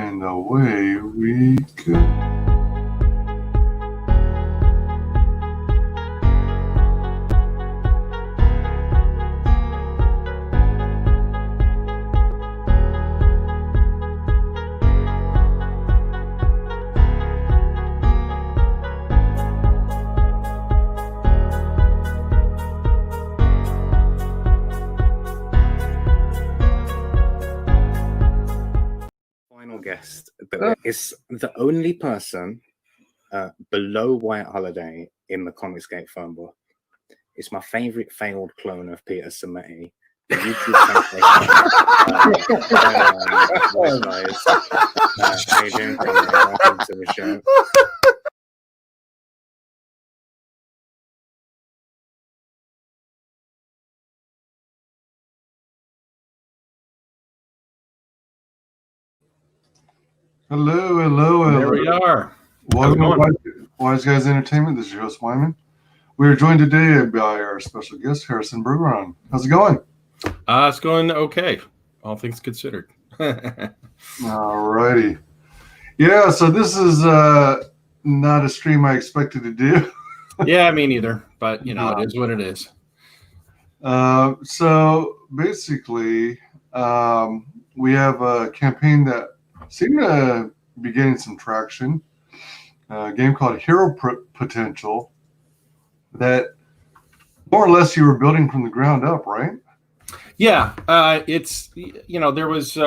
And away we go. Guest that is the only person below White Holiday in the ComicsGate phone book. It's my favorite failed clone of Peter Sammetti. The YouTube how you doing? Welcome to the show. Hello. There we are. Welcome to WyzGyz Entertainment. This is your host, Wyman. We are joined today by our special guest, Harrison Bergeron. How's it going? It's going okay, all things considered. All righty. Yeah, so this is not a stream I expected to do. Yeah, me neither, but it is what it is. So basically, we have a campaign that seemed to be getting some traction. A game called Hero Potential that more or less you were building from the ground up, right? Yeah, it's there was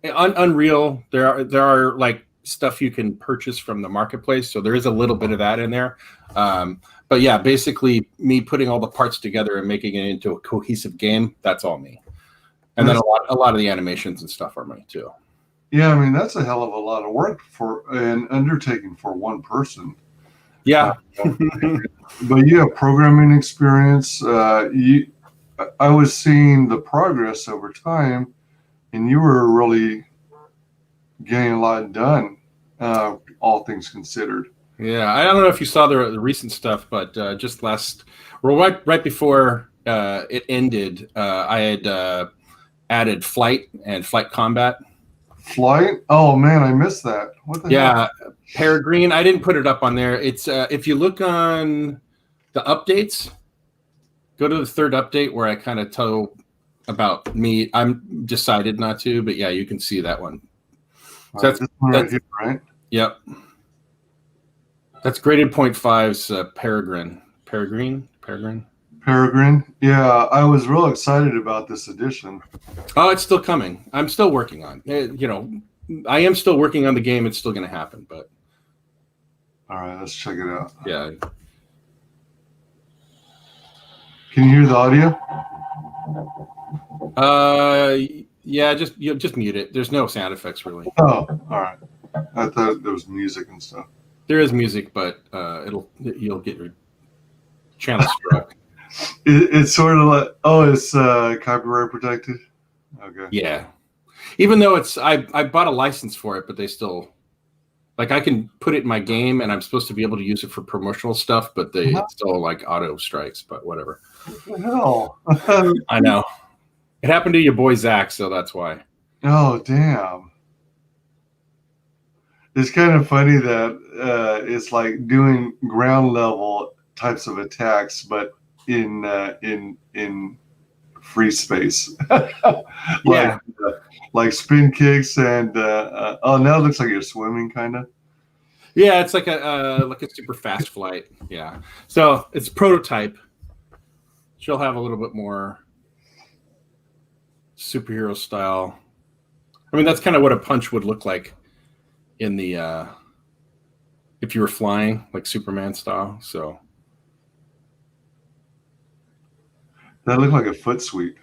Unreal. There are like stuff you can purchase from the marketplace, so there is a little bit of that in there. But yeah, basically me putting all the parts together and making it into a cohesive game. That's all me. And then a lot of the animations and stuff are me too. Yeah, I mean that's a hell of a lot of work for an undertaking for one person. Yeah, but you have programming experience. I was seeing the progress over time, and you were really getting a lot done. All things considered. Yeah, I don't know if you saw the recent stuff, but just right before it ended, I had added flight and flight combat. Flight? Oh man, I missed that. What the hell? Bergeron. I didn't put it up on there. It's if you look on the updates, go to the third update where I kind of tell about me. I'm decided not to, but yeah, you can see that one. So that's right here, right? Yep. That's graded 0.5's Bergeron. Yeah, I was real excited about this edition. Oh, it's still coming. I'm still working on it. I am still working on the game. It's still going to happen, but. All right, let's check it out. Yeah. Can you hear the audio? Yeah, just mute it. There's no sound effects really. Oh, all right. I thought there was music and stuff. There is music, but you'll get your channel struck. It's sort of like it's copyright protected. Okay. Yeah. Even though I bought a license for it, but they still I can put it in my game and I'm supposed to be able to use it for promotional stuff, but it still auto strikes, but whatever. What the hell? I know. It happened to your boy Zach, so that's why. Oh damn. It's kind of funny that it's like doing ground level types of attacks, but in free space. Like spin kicks and now it looks like you're swimming kind of. Yeah, it's like a super fast flight. Yeah, so it's prototype. She'll have a little bit more superhero style. I mean, that's kind of what a punch would look like in the if you were flying like Superman style. So that looked like a foot sweep.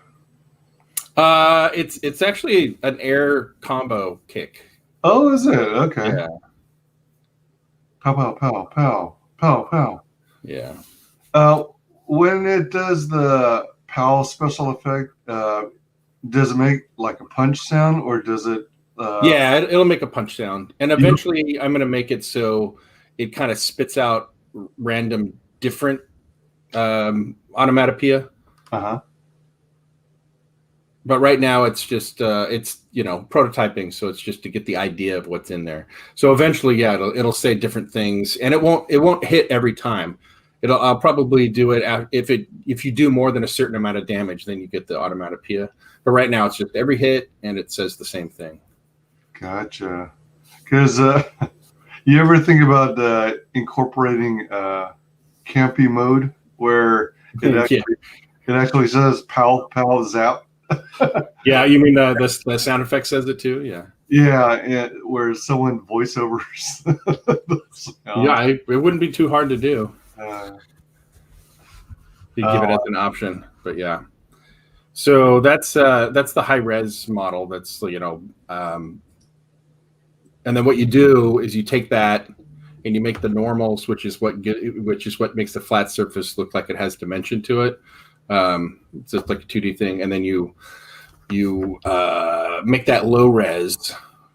It's actually an air combo kick. Oh, is it? Okay. Yeah. Pow, pow, pow, pow, pow, pow. Yeah. When it does the PAL special effect, does it make like a punch sound or does it? Yeah, it'll make a punch sound. And eventually I'm going to make it so it kind of spits out random different onomatopoeia. Uh-huh. But right now it's just it's prototyping, so it's just to get the idea of what's in there. So eventually, yeah, it'll say different things, and it won't hit every time. I'll probably do it if you do more than a certain amount of damage, then you get the automatopoeia. But right now it's just every hit and it says the same thing. Gotcha. Because you ever think about incorporating campy mode where it actually says "pal pal zap"? Yeah, you mean the sound effect says it too? Yeah. Yeah, where someone voiceovers the sound. Yeah, it wouldn't be too hard to do. You give it as an option, but yeah. So that's the high res model. That's and then what you do is you take that and you make the normals, which is what makes the flat surface look like it has dimension to it. It's just like a 2D thing, and then you make that low res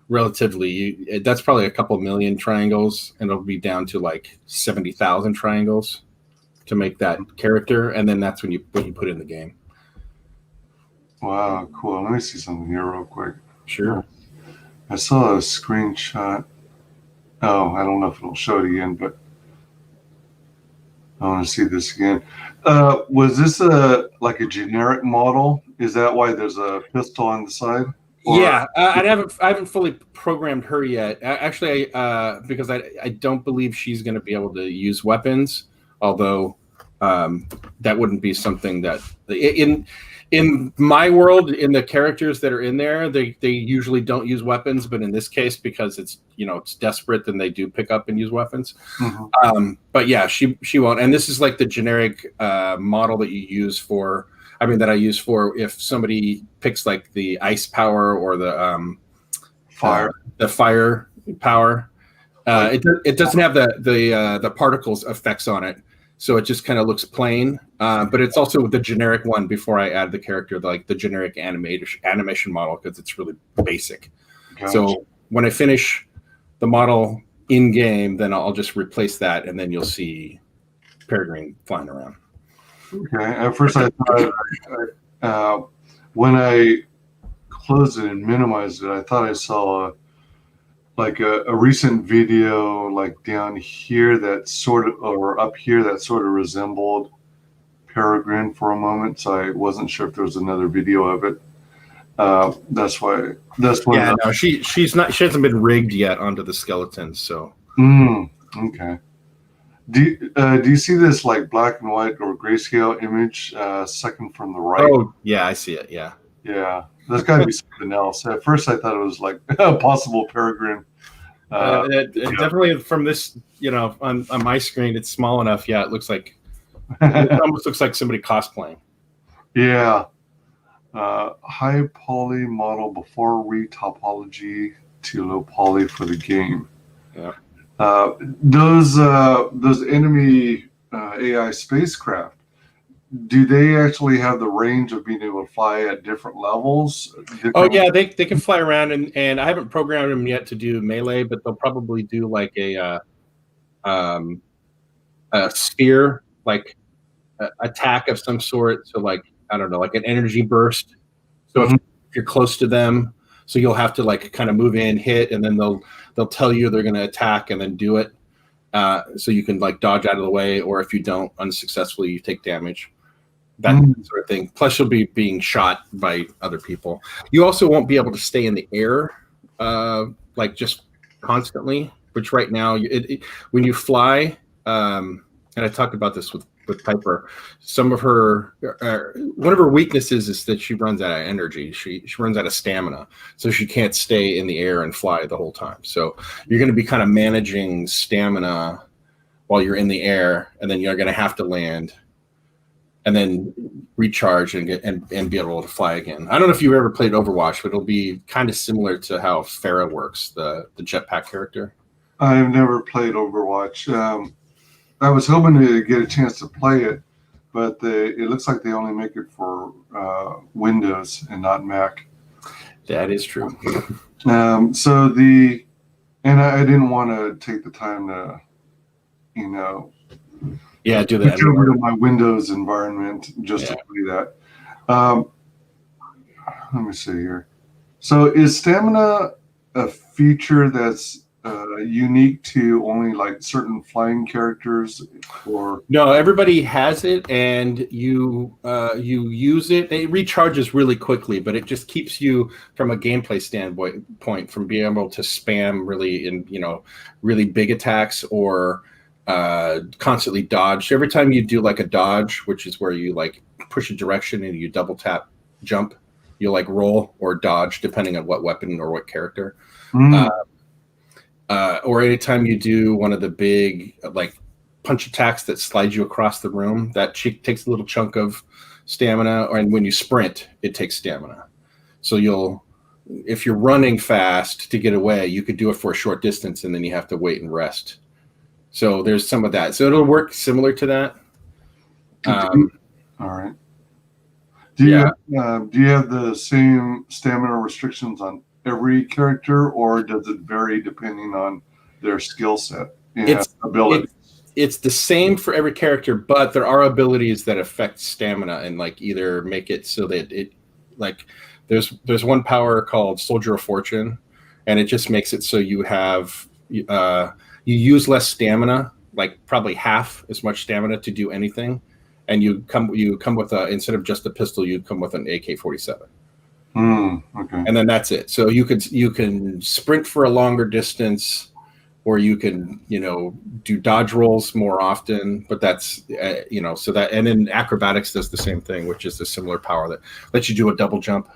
relatively. That's probably a couple million triangles, and it'll be down to like 70,000 triangles to make that character, and then that's when you put in the game. Wow, cool. Let me see something here real quick. Sure. I saw a screenshot. Oh, I don't know if it'll show it again, but I want to see this again. Was this a generic model? Is that why there's a pistol on the side? Yeah, I haven't fully programmed her yet. Actually, because I don't believe she's going to be able to use weapons. Although that wouldn't be something that in my world, in the characters that are in there, they usually don't use weapons. But in this case, because it's desperate, then they do pick up and use weapons. Mm-hmm. But yeah, she won't. And this is like the generic model that you use for. I mean, that I use for if somebody picks like the ice power or the fire power. It doesn't have the particles effects on it, so it just kind of looks plain. But it's also the generic one before I add the character, like the generic animation model, because it's really basic. Gotcha. So when I finish the model in game, then I'll just replace that, and then you'll see Peregrine flying around. Okay. At first, I thought when I closed it and minimized it, I thought I saw a recent video like down here that sort of, or up here that sort of resembled Peregrine for a moment. So I wasn't sure if there was another video of it. That's why. Yeah, no, she hasn't been rigged yet onto the skeleton. So. Okay. Do you see this like black and white or grayscale image second from the right? Oh yeah, I see it. Yeah. Yeah, there's got to be something else. At first, I thought it was like a possible Peregrine. Definitely from this, on my screen, it's small enough. Yeah, it looks like it almost looks like somebody cosplaying. Yeah. High poly model before retopology to low poly for the game. Yeah. Those enemy AI spacecraft, do they actually have the range of being able to fly at different levels? Oh yeah, they can fly around, and I haven't programmed them yet to do melee, but they'll probably do like a spear, like attack of some sort. So like, I don't know, like an energy burst. So if you're close to them, so you'll have to like kind of move in, hit, and then they'll tell you they're going to attack and then do it. So you can like dodge out of the way, or if you don't unsuccessfully, you take damage. That sort of thing. Plus, you'll be being shot by other people. You also won't be able to stay in the air, like just constantly. Which right now, when you fly, and I talked about this with Piper. Some of her, one of her weaknesses is that she runs out of energy. She runs out of stamina, so she can't stay in the air and fly the whole time. So you're going to be kind of managing stamina while you're in the air, and then you're going to have to land, and then recharge and be able to fly again. I don't know if you've ever played Overwatch, but it'll be kind of similar to how Pharah works, the jetpack character. I've never played Overwatch. I was hoping to get a chance to play it, but it looks like they only make it for Windows and not Mac. That is true. So I didn't want to take the time to, do that. Over to my Windows environment just to play that. let me see here. So is stamina a feature that's unique to only like certain flying characters, or No, everybody has it, and you use it. It recharges really quickly, but it just keeps you from a gameplay standpoint from being able to spam really big attacks or constantly dodge. Every time you do like a dodge, which is where you like push a direction and you double tap jump, you'll like roll or dodge depending on what weapon or what character. Or anytime you do one of the big like punch attacks that slide you across the room, that takes a little chunk of stamina. And when you sprint, it takes stamina. So if you're running fast to get away, you could do it for a short distance and then you have to wait and rest. So there's some of that. So it'll work similar to that. all right. Do you have the same stamina restrictions on every character, or does it vary depending on their skill set and ability? It's the same for every character, but there are abilities that affect stamina and like either make it so that it like there's one power called Soldier of Fortune, and it just makes it so you have you use less stamina, like probably half as much stamina to do anything, and you come with instead of just a pistol, you come with an AK-47. Okay. And then that's it. So you can sprint for a longer distance, or you can do dodge rolls more often. But that's so that, and then acrobatics does the same thing, which is a similar power that lets you do a double jump.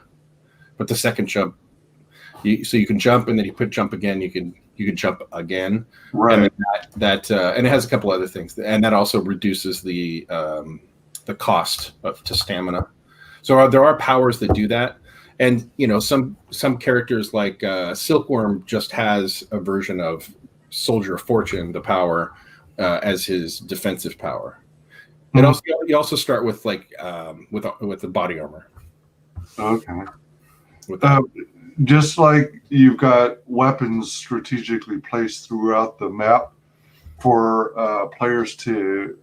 But the second jump, so you can jump and then you jump again. You can jump again. Right. And and it has a couple other things, and that also reduces the cost to stamina. So there are powers that do that. And some characters like Silkworm just has a version of Soldier of Fortune, the power, as his defensive power. And also you also start with like with the body armor. Okay. Just like you've got weapons strategically placed throughout the map for players to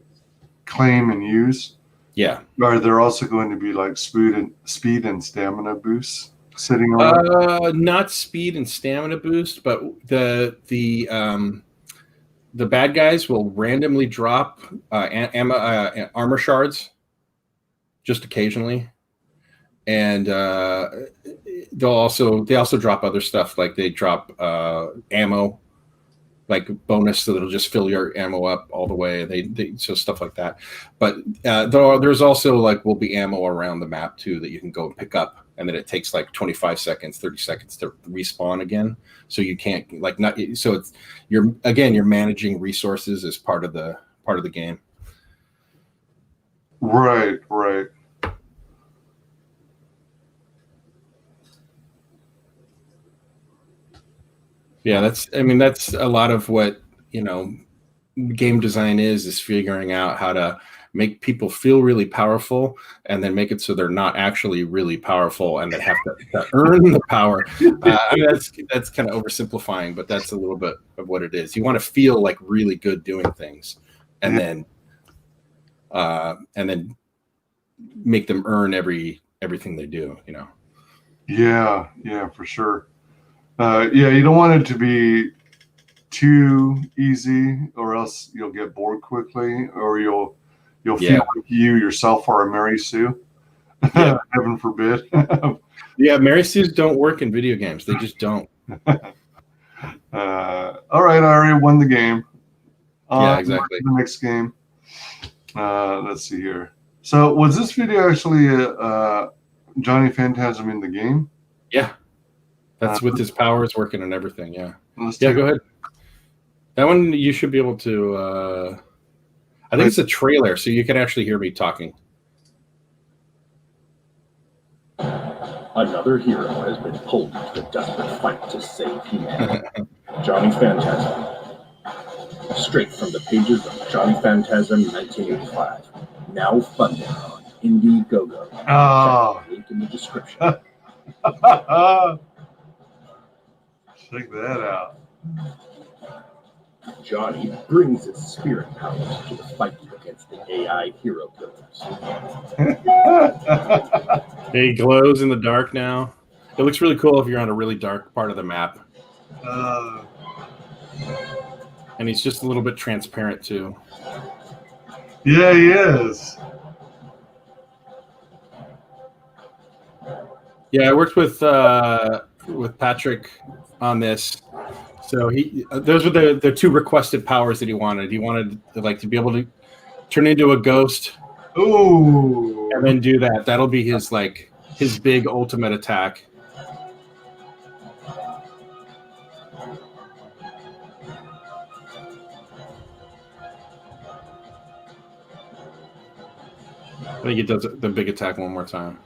claim and use. Yeah. Are there also going to be like speed and stamina boosts sitting around? Not speed and stamina boost, but the bad guys will randomly drop armor shards just occasionally, and they also drop other stuff, like they drop ammo, like bonus, so that'll just fill your ammo up all the way. So stuff like that. But there's also like will be ammo around the map too that you can go and pick up, and then it takes like 25 seconds, 30 seconds to respawn again. So you can't you're managing resources as part of the game. Right. Yeah, that's a lot of what game design is figuring out how to make people feel really powerful and then make it so they're not actually really powerful and they have to earn the power. That's kind of oversimplifying, but that's a little bit of what it is. You want to feel like really good doing things, and then make them earn everything they do. Yeah, for sure. You don't want it to be too easy, or else you'll get bored quickly, or you'll feel like you yourself are a Mary Sue. Yeah. Heaven forbid. Yeah, Mary Sues don't work in video games. They just don't. All right, I already won the game. Yeah, exactly. The next game. Let's see here. So was this video actually Johnny Phantasm in the game? Yeah. That's with his powers working and everything, yeah. Go ahead. That one you should be able to I think it's a trailer, so you can actually hear me talking. Another hero has been pulled into the desperate fight to save humanity. Johnny Phantasm. Straight from the pages of Johnny Phantasm 1985. Now funded on Indiegogo. Oh. Check the link in the description. Check that out. Johnny brings his spirit powers to the fight against the AI hero killers. He glows in the dark now. It looks really cool if you're on a really dark part of the map. And he's just a little bit transparent too. Yeah, he is. Yeah, I worked with Patrick on this. So those were the two requested powers that he wanted. He wanted to be able to turn into a ghost. Ooh. And then do that. That'll be his big ultimate attack. I think he does the big attack one more time.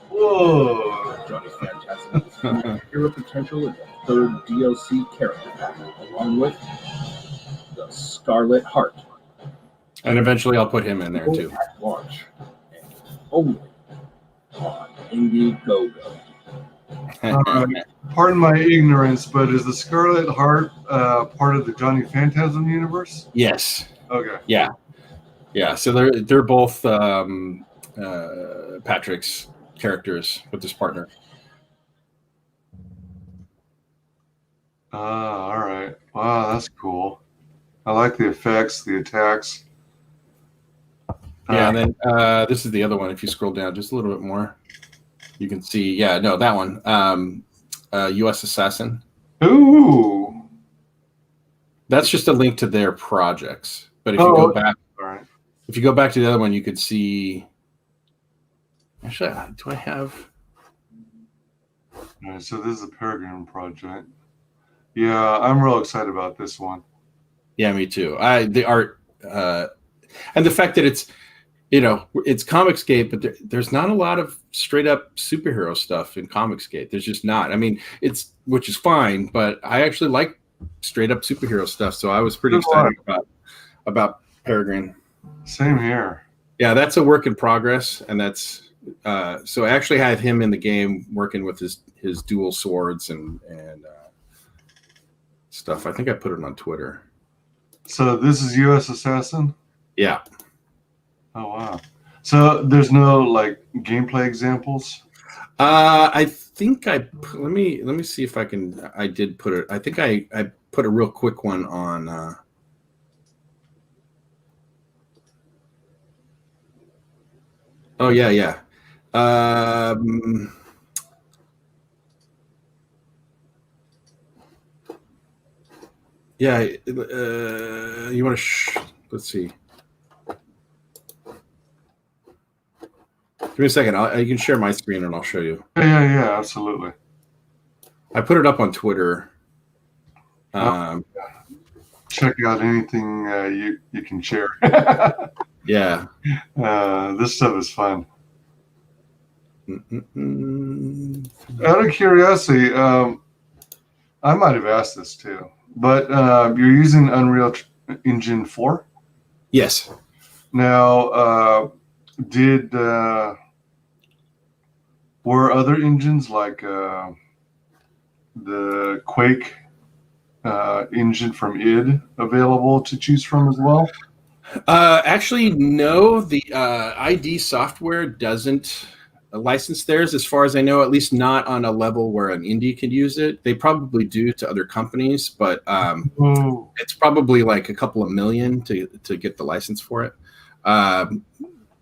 Whoa. Johnny Phantasm hero potential is a third DLC character pack, along with the Scarlet Heart. And eventually I'll put him in there too. At launch, and only on Indiegogo. Pardon my ignorance, but is the Scarlet Heart part of the Johnny Phantasm universe? Yes. Okay. Yeah. So they're both Patrick's characters with his partner. All right. Wow, that's cool. I like the effects, the attacks. Yeah, and then this is the other one. If you scroll down just a little bit more, you can see. Yeah, no, that one. U.S. Assassin. Ooh. That's just a link to their projects. But if you go back, all right. If you go back to the other one, you could see. Actually, do I have? All right, so this is a Bergeron project. Yeah, I'm real excited about this one. Yeah, me too. The art and the fact that it's ComicsGate, but there's not a lot of straight up superhero stuff in ComicsGate. There's just not. I mean, which is fine, but I actually like straight up superhero stuff, so I was pretty excited about Bergeron. Same here. Yeah, that's a work in progress, and that's so I actually had him in the game working with his dual swords and stuff. I think I put it on Twitter. So this is U.S. Assassin? Yeah. Oh, wow. So there's no gameplay examples? I think let me see if I can. I did put it. I think I put a real quick one on. Oh yeah. Yeah. You want to? Let's see. Give me a second. You can share my screen and I'll show you. Yeah, absolutely. I put it up on Twitter. Check out anything you can share. Yeah. This stuff is fun. Out of curiosity, I might have asked this too, but you're using Unreal Engine 4? Yes. Now, were other engines like the Quake engine from id available to choose from as well? Actually, no. The ID Software doesn't license theirs, as far as I know, at least not on a level where an indie can use it. They probably do to other companies, but it's probably like a couple of million to get the license for it.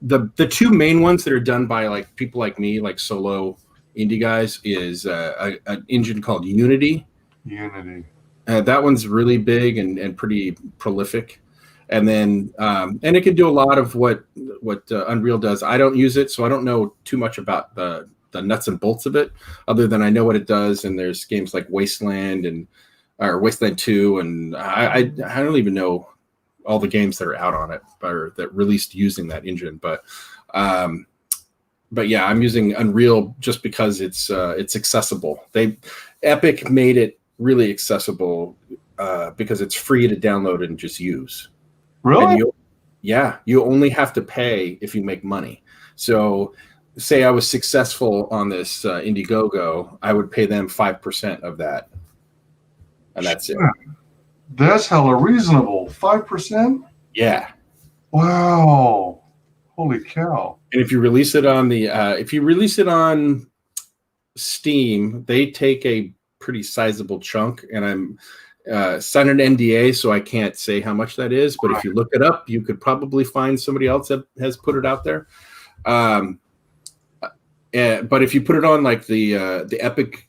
The two main ones that are done by people like me, like solo indie guys, is an engine called Unity. That one's really big and pretty prolific. And then and it can do a lot of what Unreal does. I don't use it, so I don't know too much about the nuts and bolts of it, other than I know what it does. And there's games like Wasteland or Wasteland 2, and I don't even know all the games that are out on it or that released using that engine. But yeah, I'm using Unreal just because it's accessible. Epic made it really accessible because it's free to download and just use. Really? You only have to pay if you make money. So say I was successful on this Indiegogo, I would pay them 5% of that. and that's it. That's hella reasonable. 5%? Yeah. Wow. Holy cow. And if you release it on Steam, they take a pretty sizable chunk, and I'm signed an NDA, so I can't say how much that is. But if you look it up, you could probably find somebody else that has put it out there. But if you put it on like the Epic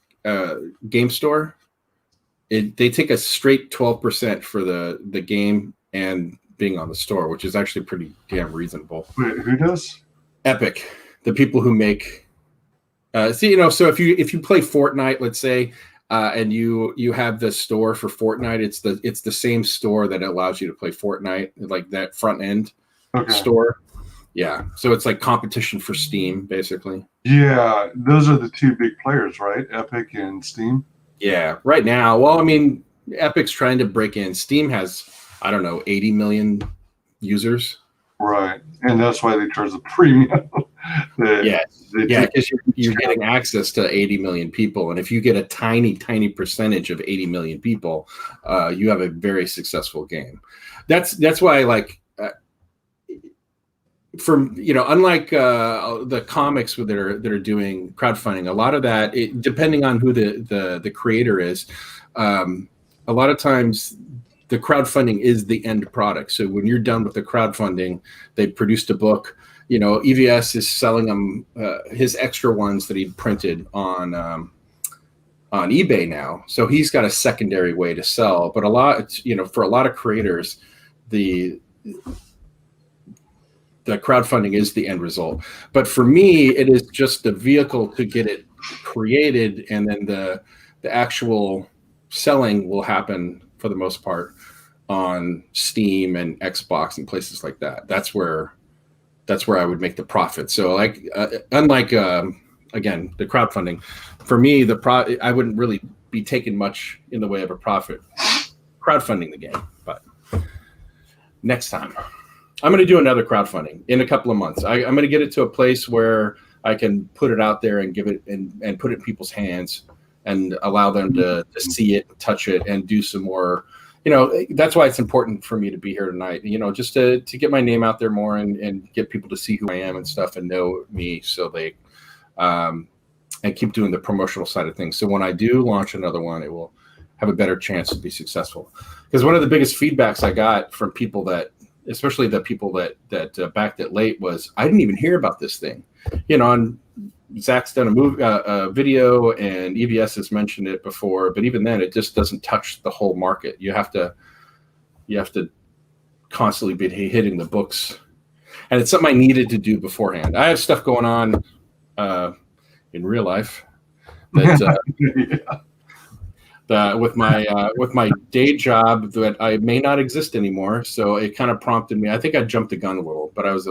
Game Store, they take a straight 12% for the game and being on the store, which is actually pretty damn reasonable. Wait, who does? Epic, the people who make. So if you play Fortnite, let's say, and you have the store for Fortnite, it's the same store that allows you to play Fortnite, like that front end store. Yeah, so it's like competition for Steam, basically. Yeah, those are the two big players, right? Epic and Steam. Yeah, right now. Well, I mean, Epic's trying to break in. Steam has, I don't know, 80 million users. Right, and that's why they charge the premium. Because you're getting access to 80 million people, and if you get a tiny percentage of 80 million people, you have a very successful game. That's why, like, unlike the comics that are doing crowdfunding, a lot of that, depending on who the creator is, a lot of times the crowdfunding is the end product. So when you're done with the crowdfunding, they produced a book. EVS is selling them his extra ones that he printed on eBay now. So he's got a secondary way to sell. But for a lot of creators, the crowdfunding is the end result. But for me, it is just the vehicle to get it created, and then the actual selling will happen for the most part on Steam and Xbox and places like that. That's where I would make the profit. So like, unlike again, the crowdfunding, for me, I wouldn't really be taking much in the way of a profit crowdfunding the game. But next time, I'm going to do another crowdfunding in a couple of months. I'm going to get it to a place where I can put it out there and give it and put it in people's hands and allow them to see it, touch it, and do some more. That's why it's important for me to be here tonight, just to get my name out there more and get people to see who I am and stuff and know me, so they and keep doing the promotional side of things. So when I do launch another one, it will have a better chance to be successful. Because one of the biggest feedbacks I got from people especially the people that backed it late, was I didn't even hear about this thing. And Zach's done a video, and EVS has mentioned it before, but even then, it just doesn't touch the whole market. You have to constantly be hitting the books, and it's something I needed to do beforehand. I have stuff going on in real life that with my day job that I may not exist anymore. So it kind of prompted me. I think I jumped the gun a little, but I was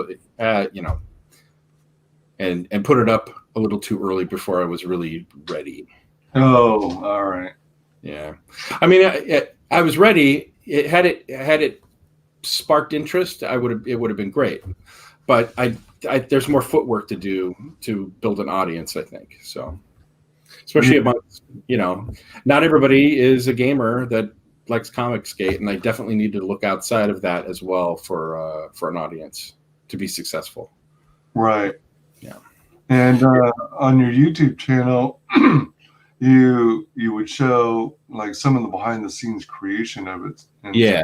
and put it up a little too early before I was really ready. Oh, all right. Yeah, I mean, I was ready. Had it sparked interest, it would have been great. But there's more footwork to do to build an audience, I think. So, especially amongst, not everybody is a gamer that likes ComicsGate, and I definitely need to look outside of that as well for an audience to be successful. Right. Yeah. And on your YouTube channel, you would show like some of the behind the scenes creation of it. And yeah.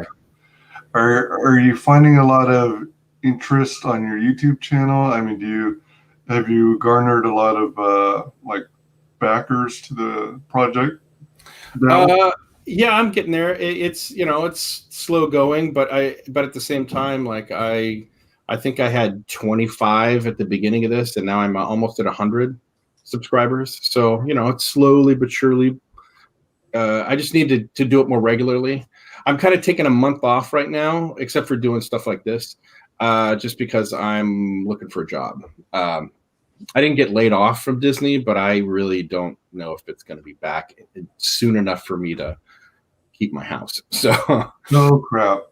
Are you finding a lot of interest on your YouTube channel? I mean, have you garnered a lot of like backers to the project? Yeah, I'm getting there. It's slow going, but at the same time, like I think I had 25 at the beginning of this, and now I'm almost at 100 subscribers. So, it's slowly but surely. I just need to do it more regularly. I'm kind of taking a month off right now, except for doing stuff like this, just because I'm looking for a job. I didn't get laid off from Disney, but I really don't know if it's going to be back soon enough for me to keep my house. So, oh crap!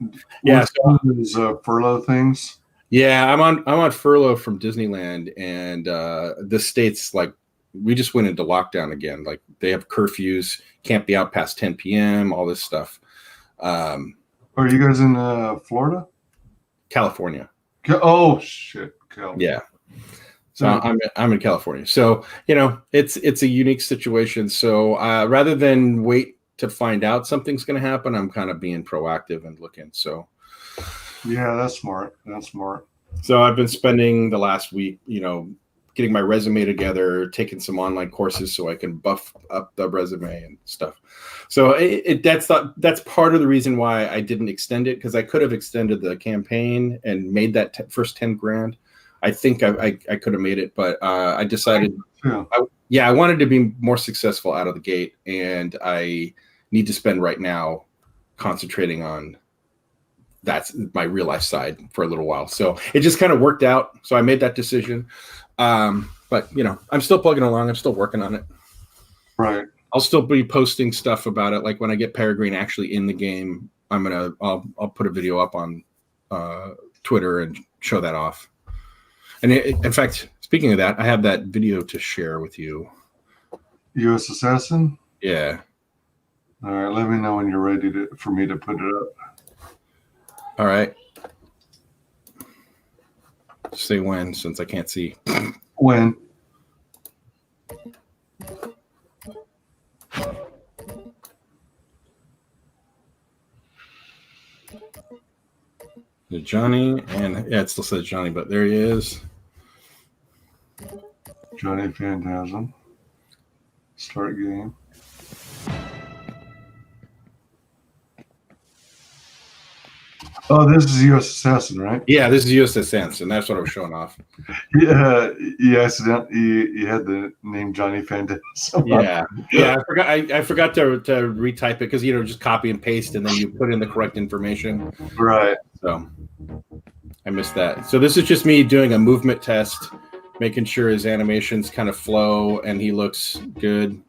Yeah, so these furlough things. Yeah, I'm on furlough from Disneyland, and the state's like we just went into lockdown again. Like they have curfews, can't be out past 10 p.m., all this stuff. Are you guys in Florida? California. Oh shit, California. Yeah. So I'm in California. So, you know, it's a unique situation. So rather than wait to find out something's going to happen, I'm kind of being proactive and looking. So yeah, that's smart. That's smart. So I've been spending the last week, you know, getting my resume together, taking some online courses so I can buff up the resume and stuff. So that's part of the reason why I didn't extend it, because I could have extended the campaign and made that first 10 grand. I think I could have made it, but I decided, I wanted to be more successful out of the gate, and I need to spend right now concentrating on that's my real life side for a little while. So it just kind of worked out. So I made that decision. But you know, I'm still plugging along. I'm still working on it. Right. I'll still be posting stuff about it. Like when I get Peregrine actually in the game, I'll put a video up on Twitter and show that off. And in fact, speaking of that, I have that video to share with you. U.S. Assassin? Yeah. All right. Let me know when you're ready for me to put it up. All right. Say when, since I can't see. When? Johnny, and yeah, it still says Johnny, but there he is. Johnny Phantasm. Start game. Oh, this is U.S. Assassin, right? Yeah, this is U.S. Assassin. That's what I was showing off. Yeah, you accidentally you had the name Johnny Phantasm. Yeah. I forgot to retype it because just copy and paste and then you put in the correct information. Right. So I missed that. So this is just me doing a movement test, making sure his animations kind of flow and he looks good,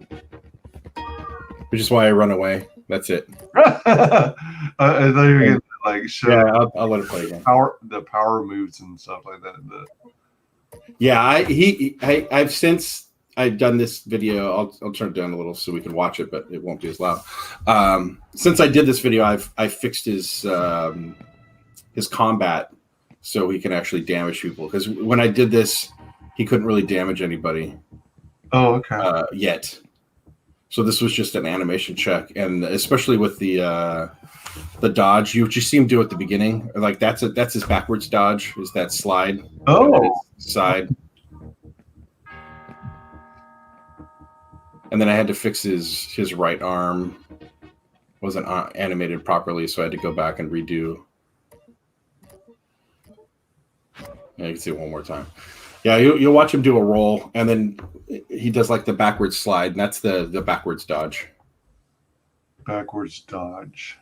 which is why I run away. That's it. I thought you were going to show. Yeah, I'll let it play again. The power moves and stuff like that. Yeah, I've since I've done this video. I'll turn it down a little so we can watch it, but it won't be as loud. Since I did this video, I fixed his combat so he can actually damage people. Because when I did this, he couldn't really damage anybody. Oh, okay. Yet. So this was just an animation check, and especially with the dodge, you see him do at the beginning. Like that's his backwards dodge. Is that slide? Oh, side. And then I had to fix his right arm. Wasn't animated properly, so I had to go back and redo. Yeah, you can see it one more time. Yeah, you'll watch him do a roll, and then he does like the backwards slide, and that's the backwards dodge. Backwards dodge.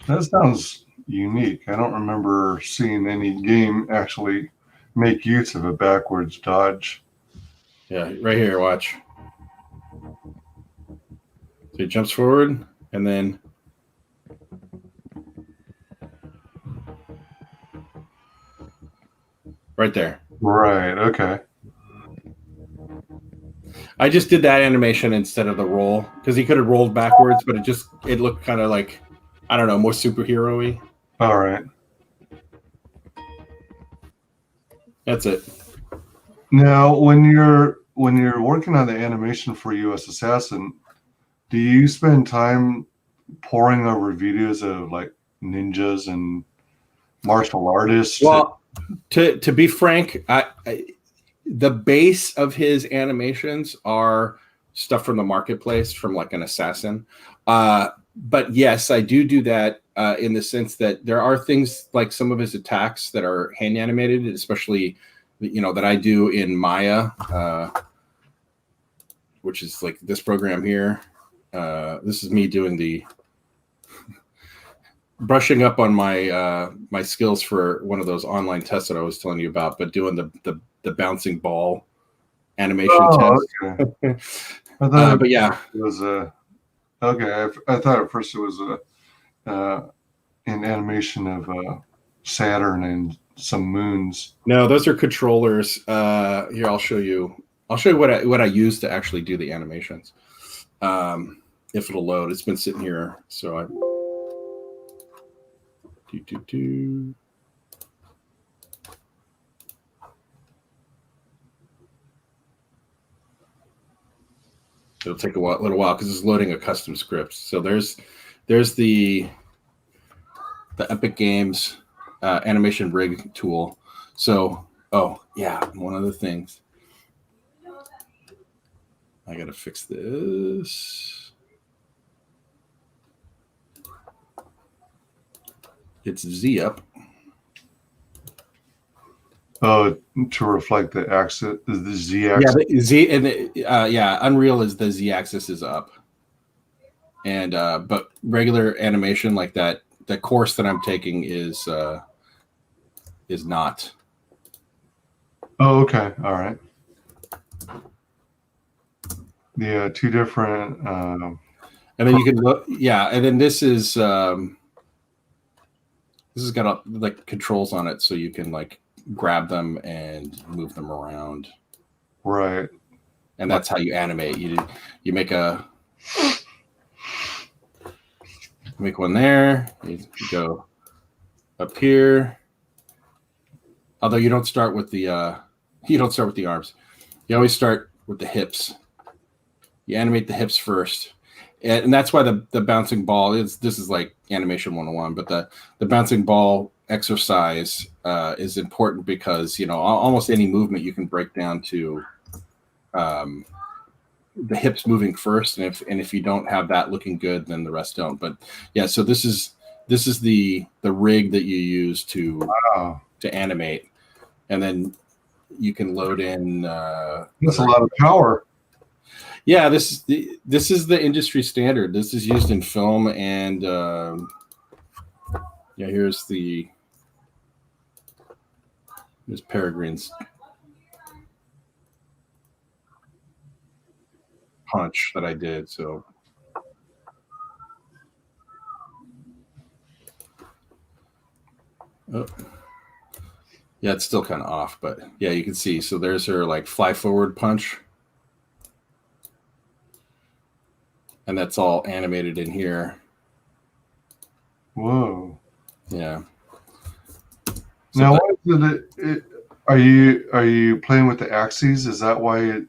That sounds unique. I don't remember seeing any game actually make use of a backwards dodge. Yeah, right here, watch. So he jumps forward, and then right there. Right, okay. I just did that animation instead of the roll because he could have rolled backwards, but it looked kind of like, I don't know, more superhero-y. All right. That's it. Now, when you're working on the animation for U.S. Assassin, do you spend time poring over videos of like ninjas and martial artists? Well, to be frank, the base of his animations are stuff from the marketplace, from like an assassin. But yes, I do that in the sense that there are things like some of his attacks that are hand animated, especially that I do in Maya, which is like this program here. This is me doing the brushing up on my my skills for one of those online tests that I was telling you about, but doing the bouncing ball animation test. Okay. I thought but yeah, it was okay. I thought at first it was an animation of Saturn and some moons. no, those are controllers. Here, I'll show you I'll show you what I use to actually do the animations. If it'll load, it's been sitting here, so I do. It'll take a little while because it's loading a custom script. So there's the Epic Games animation rig tool. So, oh yeah, one of the things. I gotta fix this. It's Z up. Oh, to reflect the axis, the Z axis. Yeah, the Z and Unreal is the Z axis is up. And but regular animation like that, the course that I'm taking is not. Oh, okay, all right. Yeah, two different. And then you can look, yeah, and then this has got like controls on it, so you can like grab them and move them around. Right. And that's how you animate. You make one there. You go up here. Although you don't start with the arms. You always start with the hips. You animate the hips first. And that's why the bouncing ball this is like animation 101, but the bouncing ball exercise is important because almost any movement you can break down to the hips moving first, and if you don't have that looking good, then the rest don't. But yeah, so this is the rig that you use to animate, and then you can load in. That's a lot of power. Yeah, this is the industry standard. This is used in film, and here's Peregrine's punch that I did. So yeah, it's still kind of off, but yeah, you can see. So there's her like fly forward punch. And that's all animated in here. Whoa. Yeah. So now, are you playing with the axes? Is that why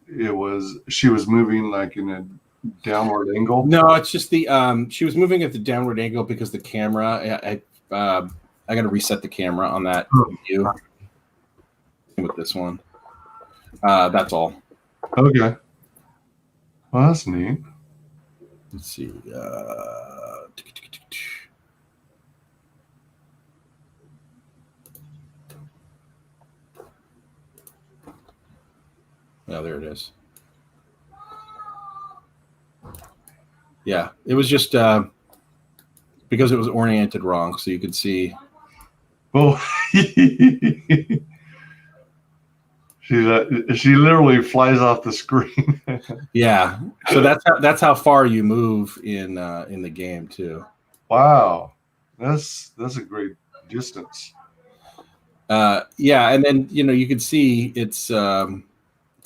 she was moving like in a downward angle? No, it's just she was moving at the downward angle because the camera. I got to reset the camera on that view with this one. That's all. Okay. Well, that's neat. Let's see. Yeah, there it is. Yeah, it was just because it was oriented wrong, so you could see. Oh, she literally flies off the screen. Yeah, so that's how far you move in the game too. Wow, that's a great distance. Yeah, and then you can see it's all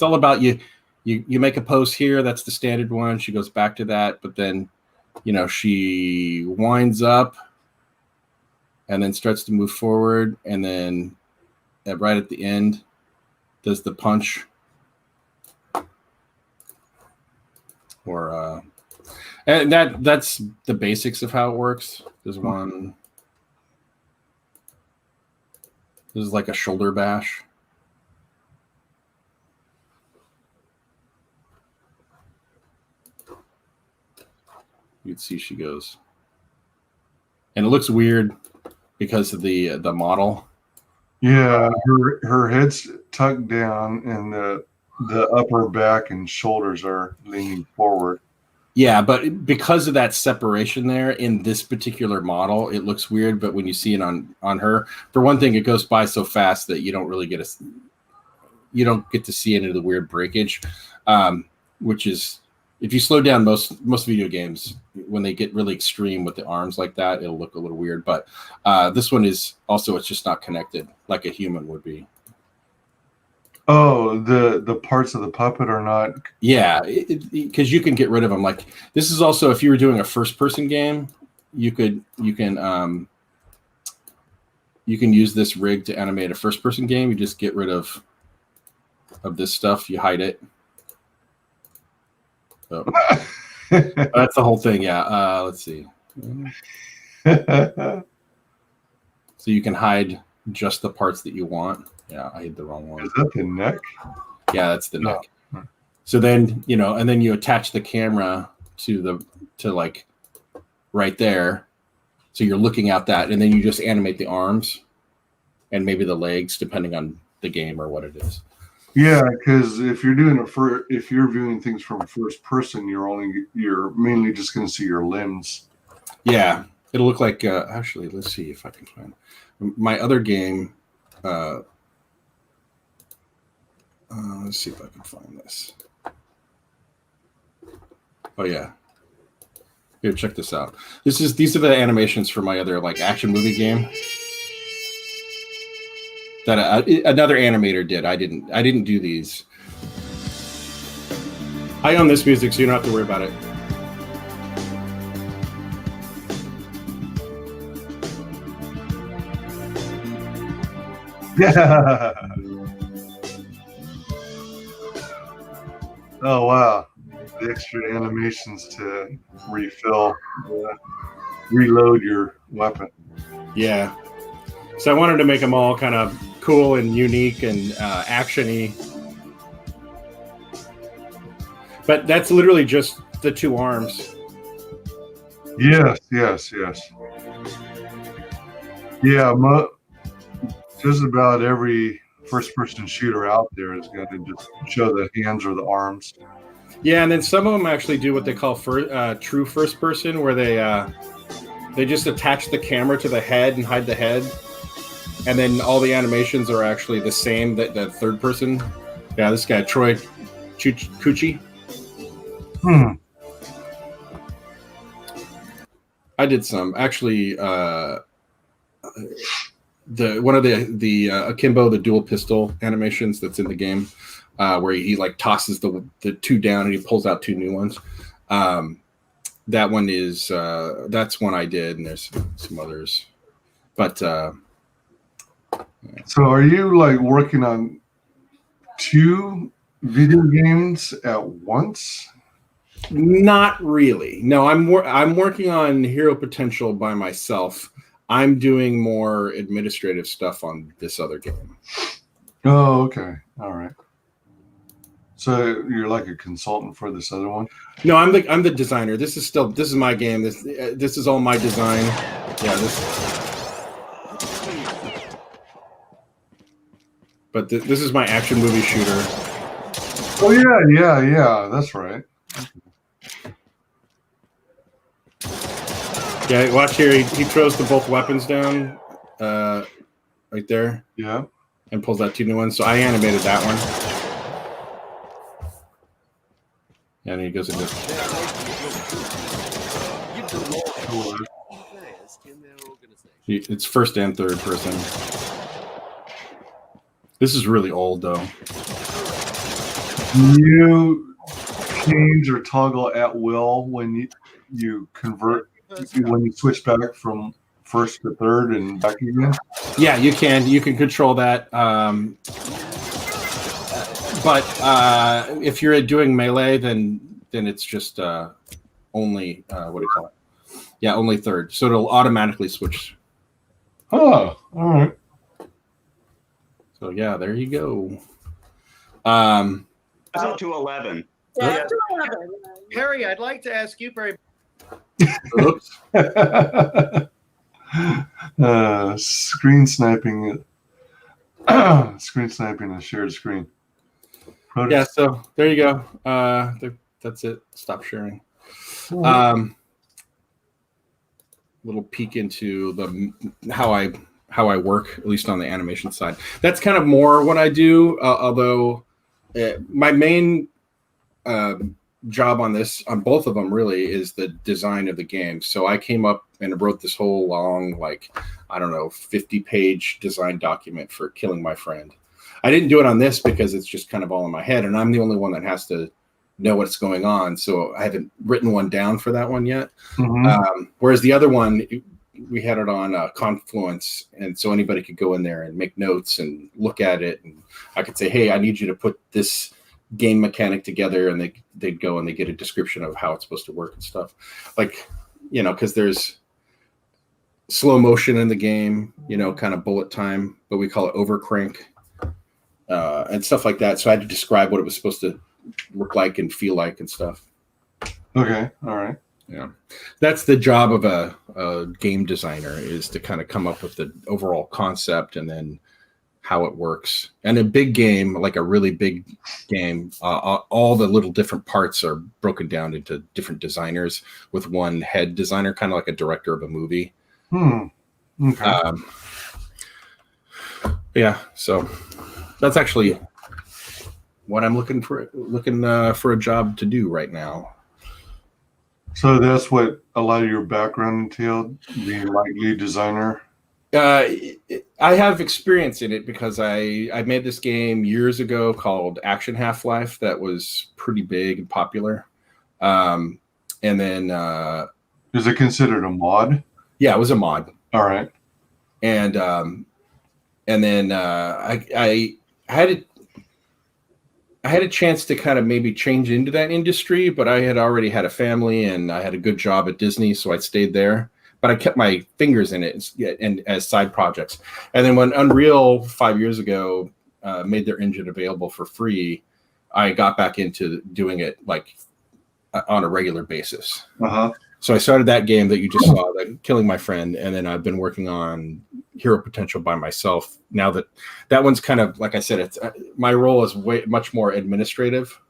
about you make a pose here. That's the standard one. She goes back to that, but then she winds up and then starts to move forward, and then right at the end does the punch. Or and that's the basics of how it works. There's one. This is like a shoulder bash. You can see she goes, and it looks weird because of the model. Yeah, her head's tucked down, and the upper back and shoulders are leaning forward. Yeah, but because of that separation there in this particular model, it looks weird. But when you see it on her, for one thing, it goes by so fast that you don't really get to see any of the weird breakage, which is, if you slow down most video games, when they get really extreme with the arms like that, it'll look a little weird. But this one is also, it's just not connected like a human would be. Oh, the parts of the puppet are not. Yeah, because you can get rid of them. Like this is also if you were doing a first-person game, you can use this rig to animate a first-person game. You just get rid of this stuff. You hide it. So, that's the whole thing. Yeah. Let's see. So you can hide just the parts that you want. Yeah, I hid the wrong one. Is that the neck? Yeah, that's the neck. Oh. So then, and then you attach the camera to like right there. So you're looking at that, and then you just animate the arms and maybe the legs, depending on the game or what it is. Yeah, because if you're doing if you're viewing things from first person, you're mainly just going to see your limbs. Yeah, it'll look like. Actually, let's see if I can find my other game. Let's see if I can find this. Oh yeah. Here, check this out. These are the animations for my other like action movie game that another animator did. I didn't do these. I own this music, so you don't have to worry about it. Yeah. Oh wow, the extra animations to reload your weapon. Yeah. So I wanted to make them all kind of cool and unique and action-y. But that's literally just the two arms. Yes. Yeah, just about every first-person shooter out there is going to just show the hands or the arms. Yeah, and then some of them actually do what they call true first-person, where they just attach the camera to the head and hide the head, and then all the animations are actually the same. That third person. Yeah, this guy Troy Cucci. I did some actually. One of the Akimbo, the dual pistol animations that's in the game, where he like tosses the two down and he pulls out two new ones. That one is that's one I did, and there's some others. But so, are you like working on 2 video games at once? Not really. No, I'm working on Hero Potential by myself. I'm doing more administrative stuff on this other game. Oh, okay. All right. So you're like a consultant for this other one? No, I'm the designer. This is my game. This is all my design. Yeah, But this is my action movie shooter. Oh yeah. That's right. Yeah, watch here. He throws both weapons down, right there. Yeah. And pulls out two new ones. So I animated that one. And he goes into. It's first and third person. This is really old, though. You change or toggle at will when you convert, when you switch back from first to third and back again? Yeah, you can. You can control that. But if you're doing melee, then it's just only what do you call it? Yeah, only third. So it'll automatically switch. Oh, all right. So yeah, there you go. Up to 11. Yeah. Harry, I'd like to ask you very. Oops. Screen sniping. Screen sniping a shared screen. Yeah, so there you go. That's it. Stop sharing. Little peek into how I work, at least on the animation side. That's kind of more what I do. Although my main job on both of them really is the design of the game. So I came up and wrote this whole long, 50-page design document for Killing My Friend. I didn't do it on this because it's just kind of all in my head, and I'm the only one that has to know what's going on. So I haven't written one down for that one yet. Whereas the other one, we had it on Confluence, and so anybody could go in there and make notes and look at it, and I could say, hey, I need you to put this game mechanic together, and they'd go and they get a description of how it's supposed to work and stuff, like, you know, because there's slow motion in the game, you know, kind of bullet time, but we call it overcrank, and stuff like that. So I had to describe what it was supposed to look like and feel like and stuff. Okay, all right. Yeah, that's the job of a game designer, is to kind of come up with the overall concept and then how it works. And a big game, like a really big game, all the little different parts are broken down into different designers with one head designer, kind of like a director of a movie. Okay. Yeah, so that's actually what I'm looking for a job to do right now. So that's what a lot of your background entailed, being like lead designer. I have experience in it because I made this game years ago called Action Half-Life that was pretty big and popular. And then Is it considered a mod? yeah, it was a mod. All right. And then I had a chance to kind of maybe change into that industry, but I had already had a family and I had a good job at Disney, so I stayed there. But I kept my fingers in it and as side projects. And then when Unreal 5 years ago made their engine available for free, I got back into doing it like on a regular basis. So I started that game that you just saw, like Killing My Friend, and then I've been working on Hero Potential by myself. Now that one's kind of, like I said, it's my role is much more administrative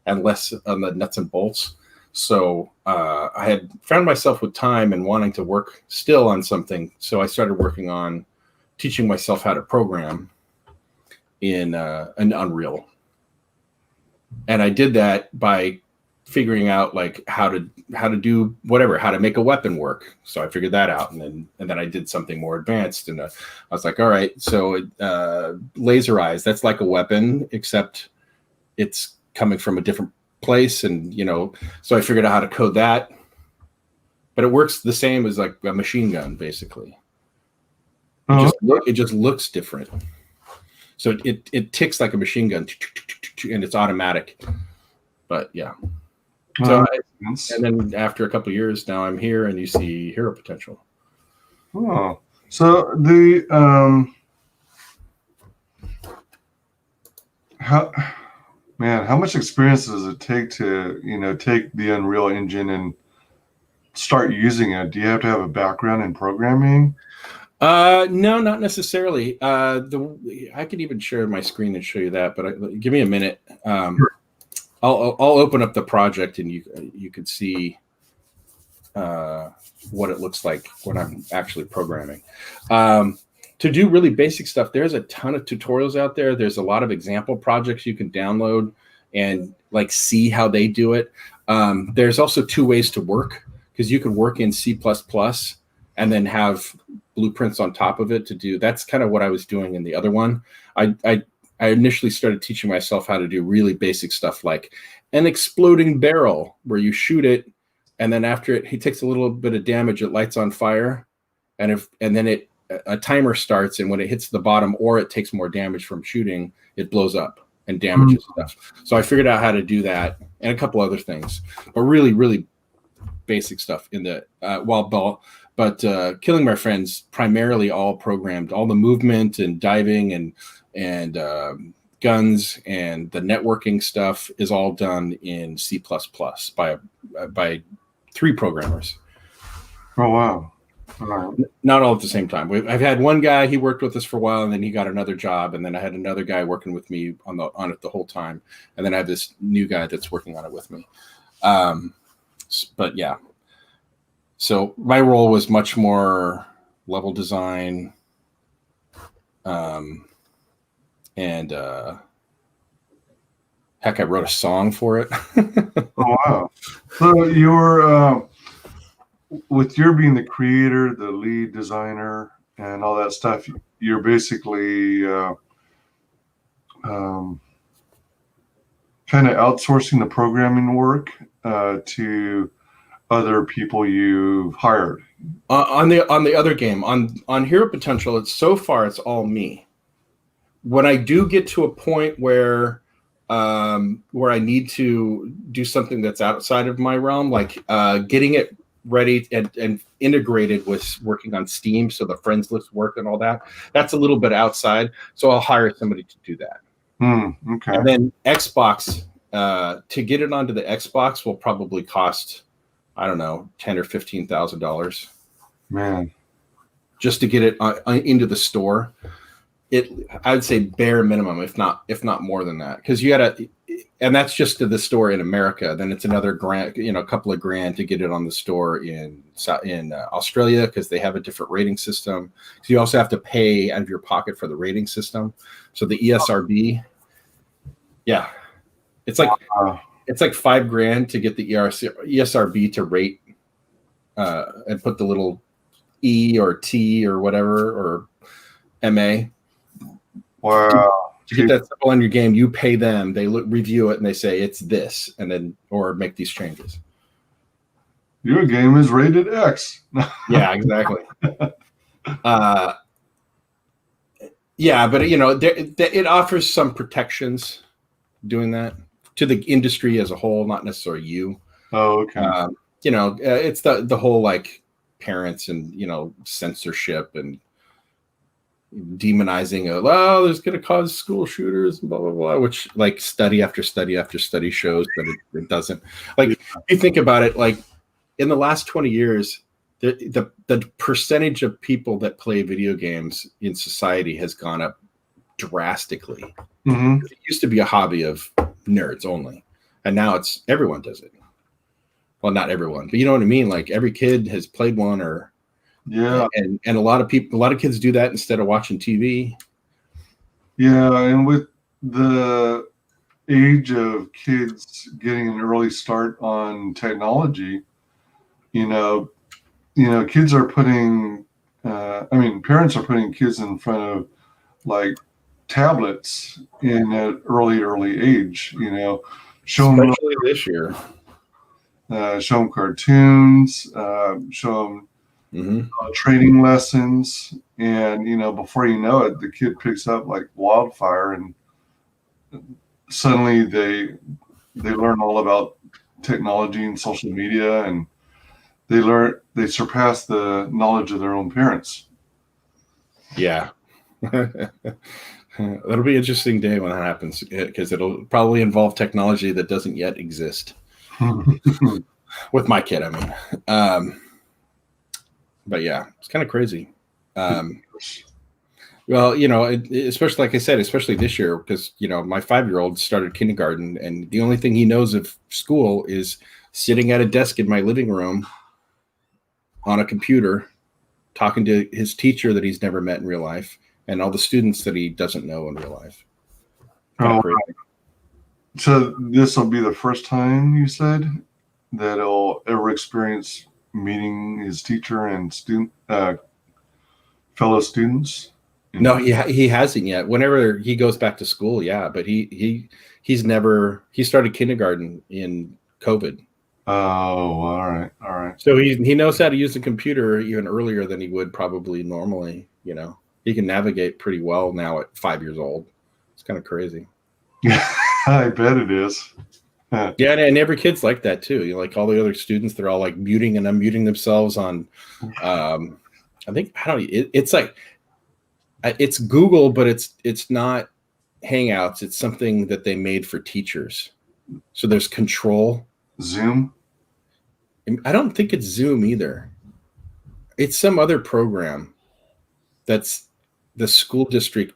and less on the nuts and bolts. So I had found myself with time and wanting to work still on something. So I started working on teaching myself how to program in Unreal. And I did that by figuring out like how to do whatever, how to make a weapon work. So I figured that out, and then I did something more advanced, and I was like, all right, so laser eyes, that's like a weapon, except it's coming from a different place, and you know, so I figured out how to code that, but it works the same as like a machine gun, basically. It just looks different. So it ticks like a machine gun, and it's automatic. But yeah. So and then after a couple of years, now I'm here, and you see Hero Potential. Oh, so the how much experience does it take to, you know, take the Unreal Engine and start using it? Do you have to have a background in programming? No, not necessarily. I could even share my screen and show you that, but give me a minute. Sure. I'll open up the project, and you can see what it looks like when I'm actually programming. To do really basic stuff, there's a ton of tutorials out there. There's a lot of example projects you can download and like see how they do it. There's also two ways to work, because you can work in C++ and then have blueprints on top of it to do. That's kind of what I was doing in the other one. I initially started teaching myself how to do really basic stuff like an exploding barrel where you shoot it, and then after it takes a little bit of damage, it lights on fire, and then a timer starts, and when it hits the bottom or it takes more damage from shooting, it blows up and damages stuff. So I figured out how to do that and a couple other things, but really, really basic stuff in the but Killing My Friends primarily all programmed, all the movement and diving and guns and the networking stuff is all done in C++ by 3 programmers. Oh wow. Not all at the same time. I've had one guy, he worked with us for a while, and then he got another job, and then I had another guy working with me on it the whole time, and then I have this new guy that's working on it with me. But yeah, so my role was much more level design, and heck, I wrote a song for it. Oh wow! So you're with your being the creator, the lead designer, and all that stuff, you're basically kind of outsourcing the programming work to other people you've hired? On the other game, on Hero Potential, it's all me. When I do get to a point where I need to do something that's outside of my realm, like getting it ready and integrated with working on Steam, so the friends list work and all that, that's a little bit outside. So I'll hire somebody to do that. Okay. And then Xbox, to get it onto the Xbox will probably cost, I don't know, $10,000 or $15,000. Man, just to get it into the store. I'd say bare minimum, if not more than that, because you gotta, and that's just to the store in America. Then it's another grand, a couple of grand to get it on the store in Australia, because they have a different rating system. So you also have to pay out of your pocket for the rating system. So the ESRB, yeah, it's like $5,000 to get the ESRB to rate and put the little E or T or whatever or MA. Wow. To get that symbol on your game, you pay them, they review it, and they say it's this, and then or make these changes. Your game is rated X. Yeah, exactly. Yeah, but it offers some protections doing that to the industry as a whole, not necessarily you. Oh, okay. It's the whole like parents and censorship and demonizing there's going to cause school shooters and blah blah blah, which like study after study after study shows that it doesn't. Like if you think about it, like in the last 20 years, the percentage of people that play video games in society has gone up drastically. Mm-hmm. It used to be a hobby of nerds only, and now it's everyone does it. Well, not everyone, but you know what I mean. Like every kid has played one, or yeah, and a lot of kids do that instead of watching TV. Yeah, and with the age of kids getting an early start on technology, kids are putting. Parents are putting kids in front of like tablets in an early age. Show them, especially this year. Show them cartoons, show them training lessons, and before you know it, the kid picks up like wildfire, and suddenly they learn all about technology and social media, and they surpass the knowledge of their own parents. Yeah. That'll be an interesting day when that happens, because it'll probably involve technology that doesn't yet exist. With my kid, I mean. But yeah, it's kind of crazy. Well, especially like I said, especially this year, because my 5-year-old started kindergarten, and the only thing he knows of school is sitting at a desk in my living room on a computer, talking to his teacher that he's never met in real life, and all the students that he doesn't know in real life. So this will be the first time, you said, that he'll ever experience meeting his teacher and fellow students? No, he hasn't yet. Whenever he goes back to school, yeah, but he started kindergarten in COVID. Oh, all right. So he knows how to use the computer even earlier than he would probably normally. He can navigate pretty well now at 5 years old. It's kind of crazy. I bet it is. Yeah, and every kid's like that too. Like all the other students, they're all like muting and unmuting themselves on. It's like it's Google, but it's not Hangouts. It's something that they made for teachers. So there's control. Zoom. I don't think it's Zoom either. It's some other program that's the school district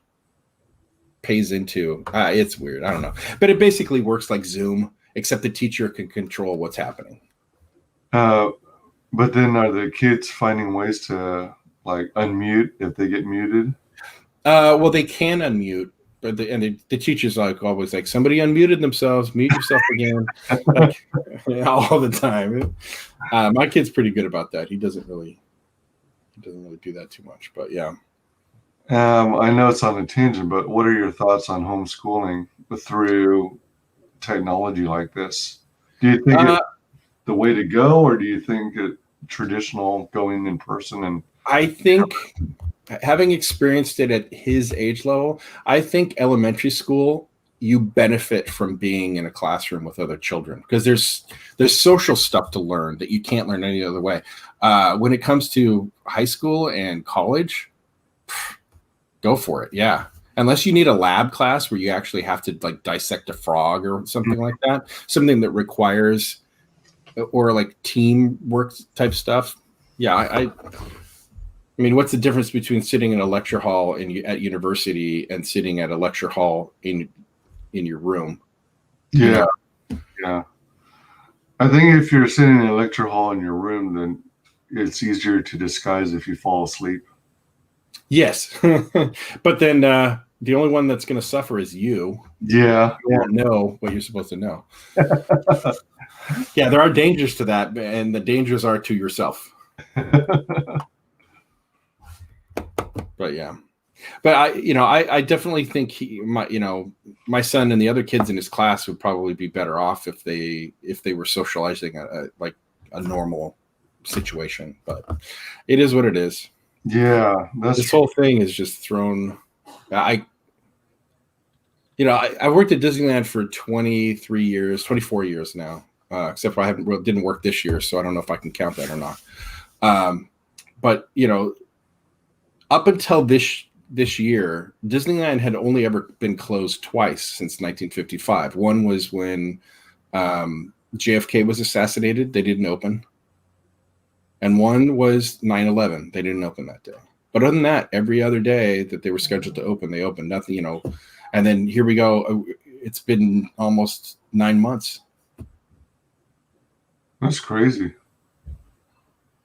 pays into. It's weird. I don't know, but it basically works like Zoom, except the teacher can control what's happening. But then are the kids finding ways to like unmute if they get muted? Well, they can unmute, but the teacher's like always like, somebody unmuted themselves, mute yourself again, all the time. My kid's pretty good about that. He doesn't really do that too much, but yeah. I know it's on a tangent, but what are your thoughts on homeschooling through technology like this? Do you think it's the way to go, or do you think it traditional going in person? And I think, having experienced it at his age level, I think elementary school, you benefit from being in a classroom with other children because there's social stuff to learn that you can't learn any other way. When it comes to high school and college, go for it. Yeah. Unless you need a lab class where you actually have to like dissect a frog or something like that, something that requires, or like teamwork type stuff. Yeah. I mean, what's the difference between sitting in a lecture hall at university and sitting at a lecture hall in your room? yeah, You know? yeah. I think if you're sitting in a lecture hall in your room, then it's easier to disguise if you fall asleep. Yes. But then the only one that's going to suffer is you. Yeah. You won't know what you're supposed to know. Yeah, there are dangers to that, and the dangers are to yourself. But yeah. But I definitely think my son and the other kids in his class would probably be better off if they were socializing like a normal situation. But it is what it is. Yeah, This whole thing is just thrown. I worked at Disneyland for 23 years, 24 years now. Except for I didn't work this year, so I don't know if I can count that or not. But up until this year, Disneyland had only ever been closed twice since 1955. One was when JFK was assassinated; they didn't open, and one was 9/11. They didn't open that day. But other than that, every other day that they were scheduled to open, they opened. Nothing, And then here we go. It's been almost 9 months. That's crazy.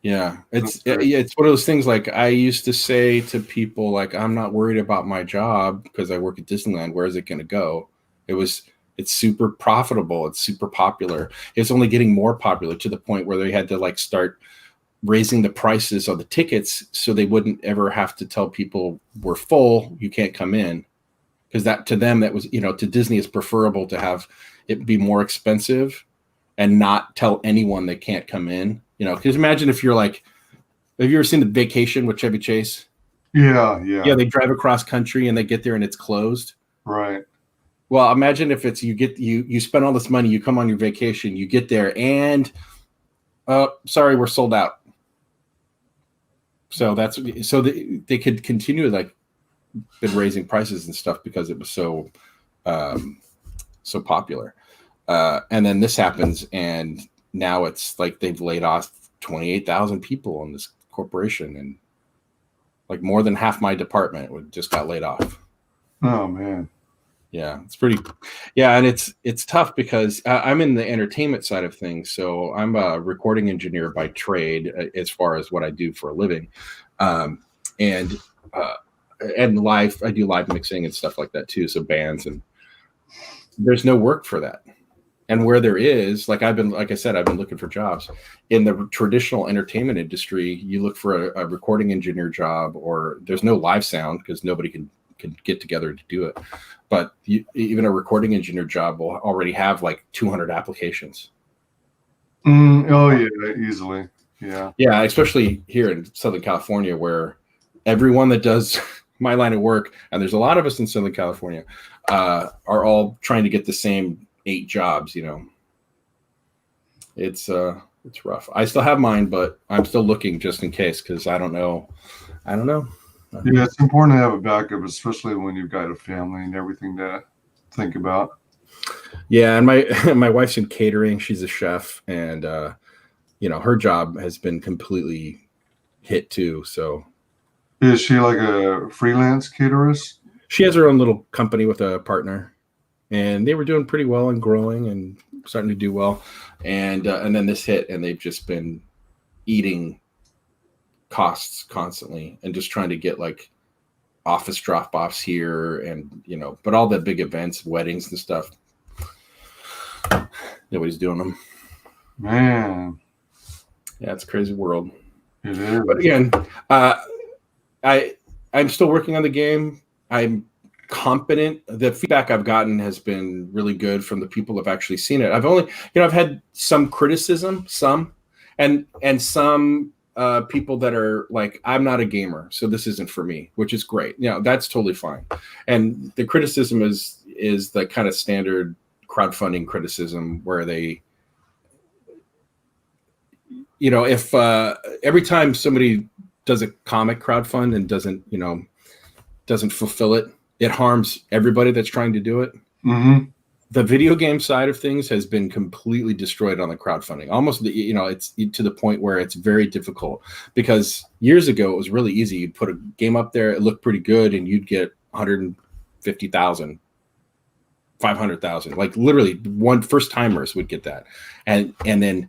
Yeah, it's one of those things. Like I used to say to people, like I'm not worried about my job because I work at Disneyland. Where is it going to go? It's super profitable. It's super popular. It's only getting more popular to the point where they had to like start raising the prices of the tickets so they wouldn't ever have to tell people we're full, you can't come in. Because that to them, that was, to Disney, it's preferable to have it be more expensive and not tell anyone they can't come in. Because imagine if you're like, have you ever seen The Vacation with Chevy Chase? Yeah. They drive across country and they get there and it's closed. Right. Well, imagine if it's you spend all this money, you come on your vacation, you get there and sorry, we're sold out. So they could continue like been raising prices and stuff because it was so popular. And then this happens, and now it's like they've laid off 28,000 people in this corporation, and like more than half my department just got laid off. Oh man. Yeah, it's pretty. Yeah, and it's tough because I'm in the entertainment side of things, so I'm a recording engineer by trade as far as what I do for a living, and live. I do live mixing and stuff like that too. So bands, and there's no work for that. And where there is, like I've been looking for jobs in the traditional entertainment industry. You look for a recording engineer job, or there's no live sound because nobody can get together to do it. But even a recording engineer job will already have like 200 applications. Oh yeah, easily. Yeah. Yeah, especially here in Southern California, where everyone that does my line of work, and there's a lot of us in Southern California, are all trying to get the same 8 jobs. It's rough. I still have mine, but I'm still looking just in case because I don't know. Yeah, it's important to have a backup, especially when you've got a family and everything to think about. Yeah, and my wife's in catering. She's a chef, and her job has been completely hit too. So, is she like a freelance cateress? She has her own little company with a partner, and they were doing pretty well and growing and starting to do well, and then this hit, and they've just been eating costs constantly and just trying to get like office drop-offs here, and but all the big events, weddings and stuff, nobody's doing them. Man, yeah, it's a crazy world. It is. But again, I'm still working on the game. I'm competent. The feedback I've gotten has been really good from the people who've actually seen it. I've had some criticism, and some people that are like, I'm not a gamer, so this isn't for me, which is great. That's totally fine. And the criticism is the kind of standard crowdfunding criticism where they, if every time somebody does a comic crowdfund and doesn't fulfill it, it harms everybody that's trying to do it. Mm-hmm. The video game side of things has been completely destroyed on the crowdfunding. Almost, it's to the point where it's very difficult, because years ago it was really easy. You'd put a game up there, it looked pretty good, and you'd get 150,000, 500,000. Like literally, one first timers would get that, and then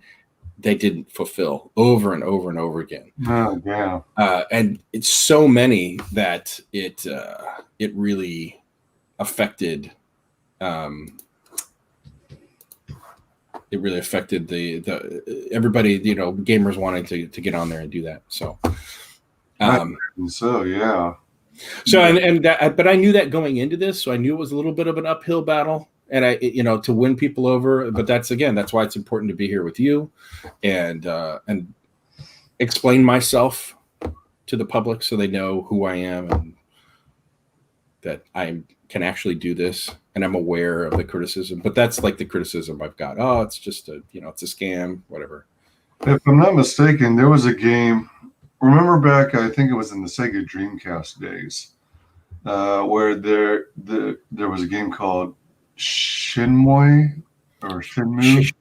they didn't fulfill over and over and over again. Oh, yeah. And it's so many that it really affected. It really affected the everybody, gamers wanting to get on there and do that. So, Yeah. So and that, but I knew that going into this, so I knew it was a little bit of an uphill battle, and to win people over. But that's why it's important to be here with you, and explain myself to the public so they know who I am and that I can actually do this, and I'm aware of the criticism. But that's like the criticism I've got. Oh, it's just it's a scam, whatever. If I'm not mistaken, there was a game. Remember back, I think it was in the Sega Dreamcast days, where there was a game called Shenmue or Shenmue.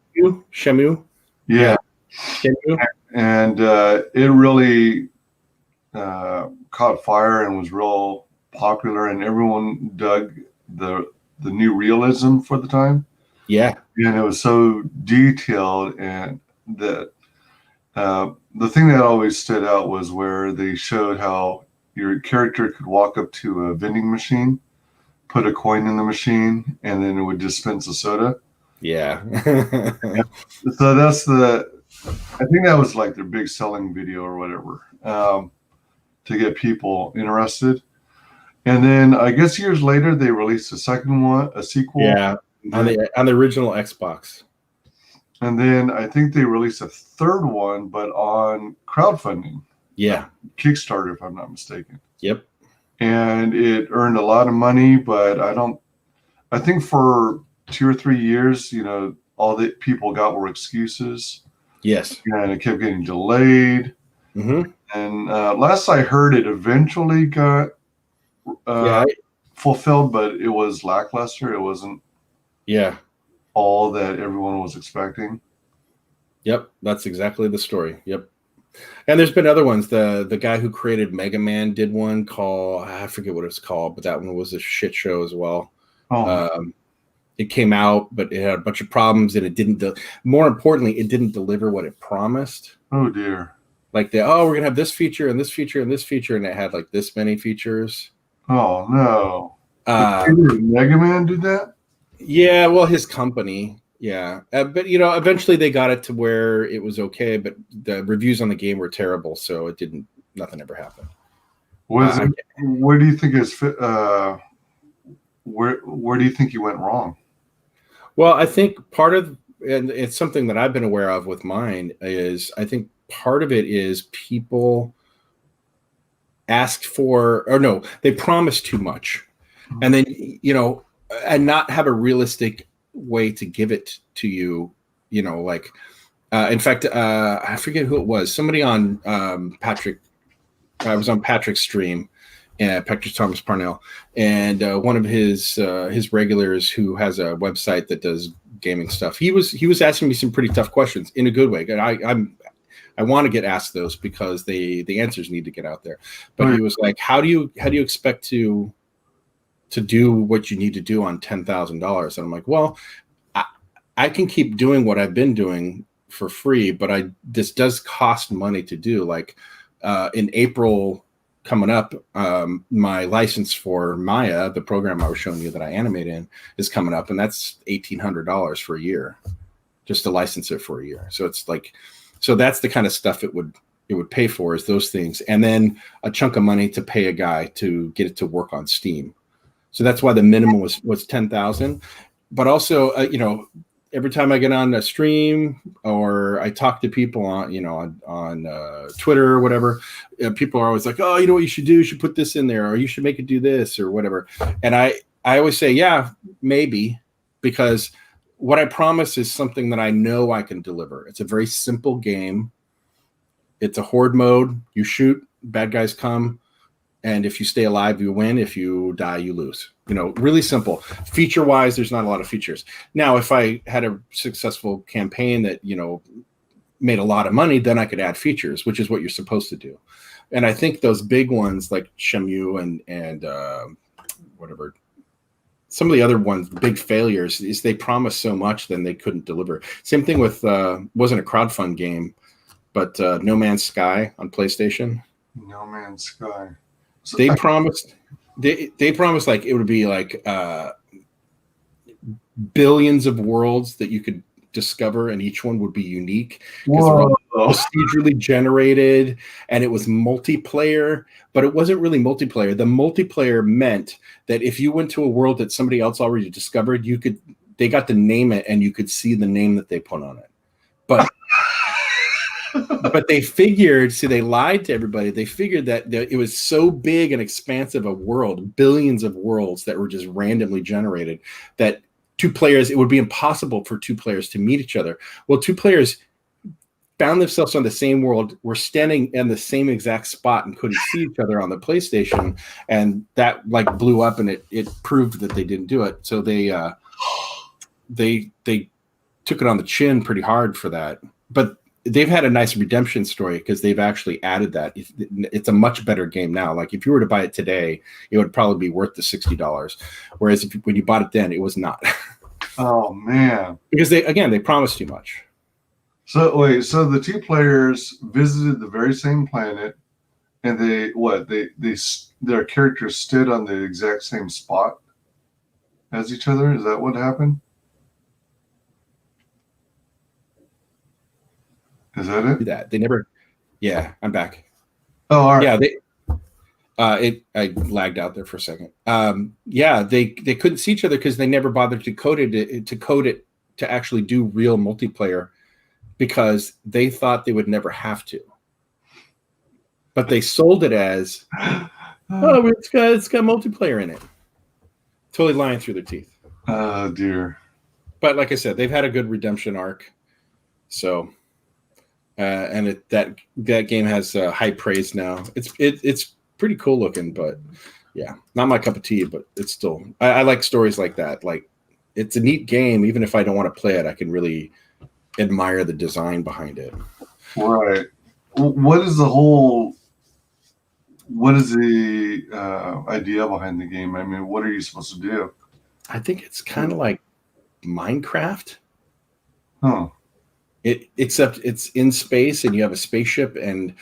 Shenmue. Yeah. Shenmue. And it really caught fire and was real popular, and everyone dug the new realism for the time. Yeah. And it was so detailed, and that the thing that always stood out was where they showed how your character could walk up to a vending machine, put a coin in the machine, and then it would dispense a soda. Yeah. So I think that was like their big selling video or whatever, to get people interested. And then I guess years later they released a second one, a sequel. Yeah, on the original Xbox. And then I think they released a third one, but on crowdfunding. Yeah. Kickstarter, if I'm not mistaken. Yep. And it earned a lot of money, but I think for 2 or 3 years, all that people got were excuses. Yes. And it kept getting delayed. Mm-hmm. And last I heard, it eventually got fulfilled, but it was lackluster. It wasn't all that everyone was expecting. Yep, that's exactly the story. Yep. And there's been other ones. The guy who created Mega Man did one called, I forget what it's called, but that one was a shit show as well. It came out, but it had a bunch of problems, and it didn't. More importantly, it didn't deliver what it promised. Oh dear! Like we're gonna have this feature and this feature and this feature, and it had like this many features. Oh no! Mega Man did that? Yeah, well, his company. Yeah, but eventually they got it to where it was okay, but the reviews on the game were terrible, so nothing ever happened. Where do you think where do you think you went wrong? Well, I think and it's something that I've been aware of with mine, is I think part of it is people ask for, or no, they promise too much, and then and not have a realistic way to give it to you. In fact, I forget who it was. Somebody on Patrick. I was on Patrick's stream. Patrick Thomas Parnell, and one of his regulars who has a website that does gaming stuff. He was asking me some pretty tough questions in a good way. And I want to get asked those because the answers need to get out there. But he was like, "How do you expect to do what you need to do on $10,000?" And I'm like, "Well, I can keep doing what I've been doing for free, but this does cost money to do. Like in April." Coming up, my license for Maya, the program I was showing you that I animate in, is coming up, and that's $1,800 for a year, just to license it for a year. So it's like, that's the kind of stuff it would it would pay for is those things, and then a chunk of money to pay a guy to get it to work on Steam. So that's why the minimum was 10,000. But also, every time I get on a stream or I talk to people on Twitter or whatever, people are always like, "Oh, you know what you should do? You should put this in there, or you should make it do this, or whatever." And I always say, "Yeah, maybe," because what I promise is something that I know I can deliver. It's a very simple game. It's a horde mode. You shoot, bad guys come, and if you stay alive, you win. If you die, you lose. Really simple. Feature-wise, there's not a lot of features. Now, if I had a successful campaign that, made a lot of money, then I could add features, which is what you're supposed to do. And I think those big ones like F.A.M.I.L.Y. and whatever, some of the other ones, big failures, is they promised so much, then they couldn't deliver. Same thing with, wasn't a crowdfund game, but No Man's Sky on PlayStation. No Man's Sky. So they promised like it would be like billions of worlds that you could discover, and each one would be unique because they're all procedurally generated, and it was multiplayer, but it wasn't really multiplayer. The multiplayer meant that if you went to a world that somebody else already discovered, they got to name it, and you could see the name that they put on it. But but they figured, they lied to everybody. They figured that it was so big and expansive a world, billions of worlds that were just randomly generated, that it would be impossible for two players to meet each other. Well, two players found themselves on the same world, were standing in the same exact spot and couldn't see each other on the PlayStation, and that blew up, and it proved that they didn't do it. So they took it on the chin pretty hard for that. But they've had a nice redemption story because they've actually added that. It's a much better game now. Like if you were to buy it today, it would probably be worth the $60. Whereas when you bought it then, it was not. Oh man! Because they promised too much. So wait, so the two players visited the very same planet, and their characters stood on the exact same spot as each other. Is that what happened? Is that it? That they never. Yeah, I'm back. Oh, all right. Yeah, I lagged out there for a second. They couldn't see each other because they never bothered to code it to actually do real multiplayer, because they thought they would never have to. But they sold it as, it's got multiplayer in it. Totally lying through their teeth. Oh dear. But like I said, they've had a good redemption arc. So. And that game has high praise now. It's pretty cool looking, but yeah, not my cup of tea. But it's still, I like stories like that. Like it's a neat game, even if I don't want to play it, I can really admire the design behind it. Right. What is the idea behind the game? I mean, what are you supposed to do? I think it's kind of like Minecraft. Huh. Except it's in space, and you have a spaceship, and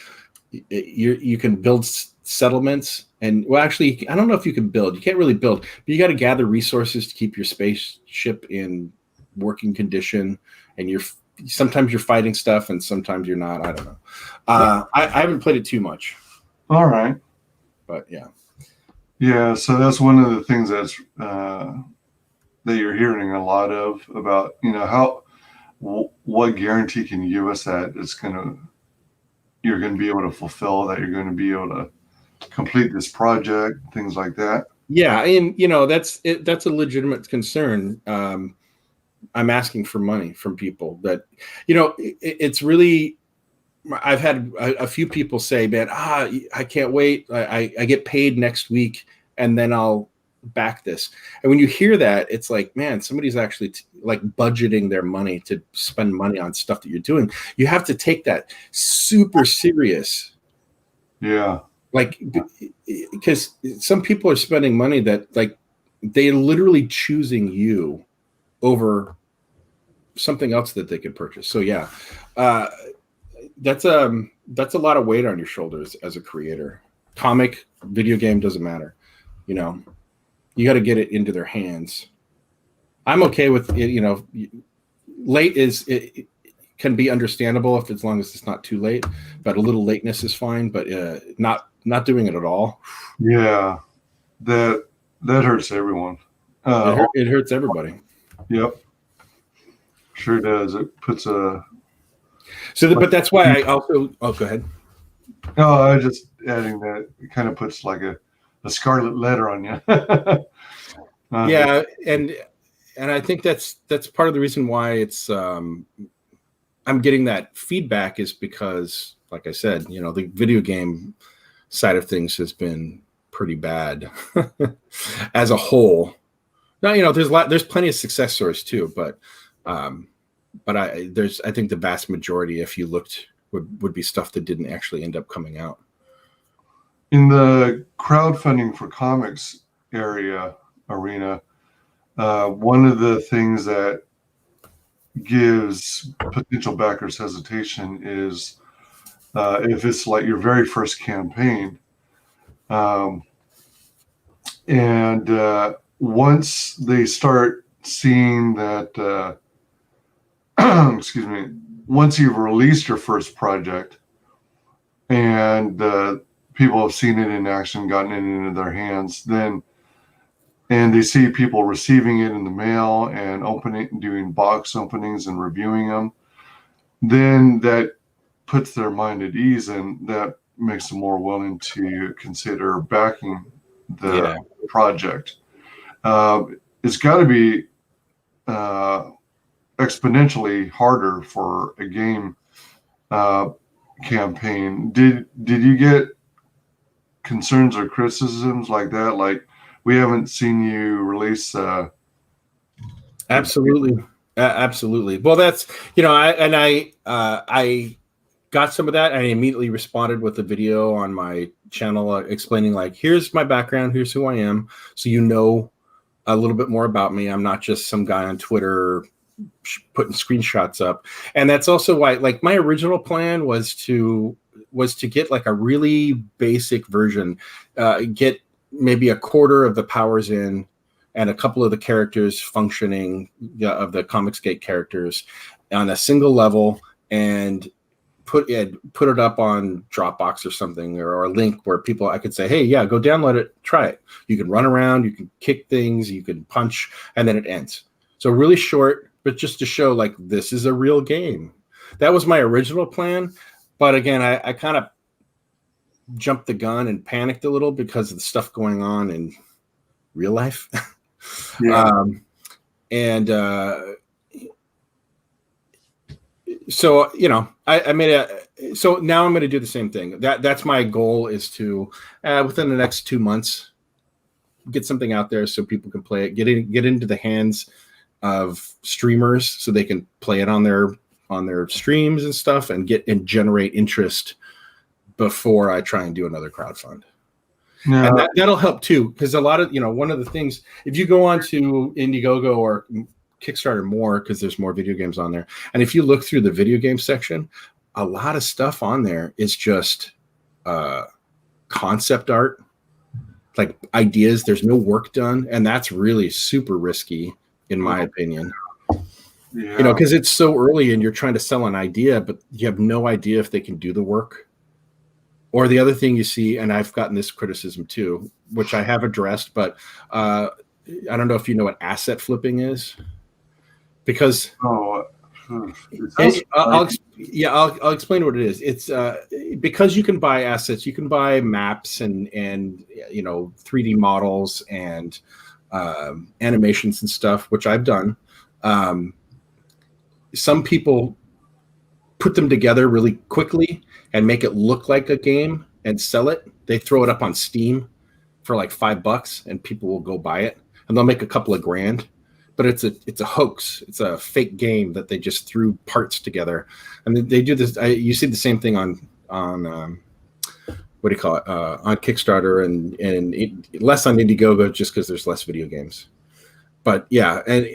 you can build settlements. And well, actually, I don't know if you can build. You can't really build, but you got to gather resources to keep your spaceship in working condition. And sometimes you're fighting stuff, and sometimes you're not. I don't know. I haven't played it too much. All right, but yeah. So that's one of the things that you're hearing a lot of about. What guarantee can you give us that you're going to be able to fulfill, that you're going to be able to complete this project, things like that? Yeah, and that's a legitimate concern. I'm asking for money from people that, it's really. I've had a few people say, "Man, I can't wait. I get paid next week, and then I'll back this." And when you hear that, it's like, man, somebody's actually budgeting their money to spend money on stuff that you're doing. You have to take that super serious. Yeah. Because some people are spending money that they're literally choosing you over something else that they could purchase. So yeah, that's a lot of weight on your shoulders as a creator. Comic, video game, doesn't matter. You got to get it into their hands. I'm okay with it. Late is can be understandable if as long as it's not too late. But a little lateness is fine. But not doing it at all. Yeah, that hurts everyone. It hurts everybody. Yep, sure does. It puts a. But that's why I also. Oh, go ahead. No, I was just adding that it kind of puts like a scarlet letter on you. Yeah, and I think that's part of the reason why it's I'm getting that feedback is because, like I said, the video game side of things has been pretty bad as a whole. Now, there's plenty of success stories too, but I think the vast majority, if you looked, would be stuff that didn't actually end up coming out. In the crowdfunding for comics arena, one of the things that gives potential backers hesitation is if it's like your very first campaign, and once they start seeing that, excuse me, once you've released your first project and people have seen it in action, gotten it into their hands, and they see people receiving it in the mail and doing box openings and reviewing them, then that puts their mind at ease, and that makes them more willing to consider backing the project. It's got to be exponentially harder for a game campaign. Did you get concerns or criticisms like that? Like, we haven't seen you release. Absolutely. Well, that's I got some of that. I immediately responded with a video on my channel explaining, like, here's my background, here's who I am, so a little bit more about me. I'm not just some guy on Twitter putting screenshots up. And that's also why, like, my original plan was to get like a really basic version, get maybe a quarter of the powers in and a couple of the characters functioning, of the ComicsGate characters on a single level, and put it up on Dropbox or something, or a link where I could say, hey, yeah, go download it, try it. You can run around, you can kick things, you can punch, and then it ends. So really short, but just to show, like, this is a real game. That was my original plan. But again, I kind of jumped the gun and panicked a little because of the stuff going on in real life. Yeah. So, I made so now I'm going to do the same thing. That's my goal, is to, within the next 2 months, get something out there so people can play it, get into the hands of streamers so they can play it on their streams and stuff, and generate interest before I try and do another crowdfund. Yeah. And that'll help too, because a lot of, one of the things, if you go on to Indiegogo or Kickstarter more, because there's more video games on there, and if you look through the video game section, a lot of stuff on there is just concept art, like ideas. There's no work done, and that's really super risky, in my opinion. Yeah. Because it's so early and you're trying to sell an idea, but you have no idea if they can do the work. Or the other thing you see, and I've gotten this criticism too, which I have addressed, but I don't know if you know what asset flipping is. Because I'll explain what it is. It's because you can buy assets, you can buy maps and 3D models and animations and stuff, which I've done. Some people put them together really quickly and make it look like a game and sell it. They throw it up on Steam for like $5 and people will go buy it, and they'll make a couple of grand. But it's a hoax. It's a fake game that they just threw parts together, and they do this. You see the same thing on what do you call it, on Kickstarter and less on Indiegogo, just because there's less video games. But yeah, and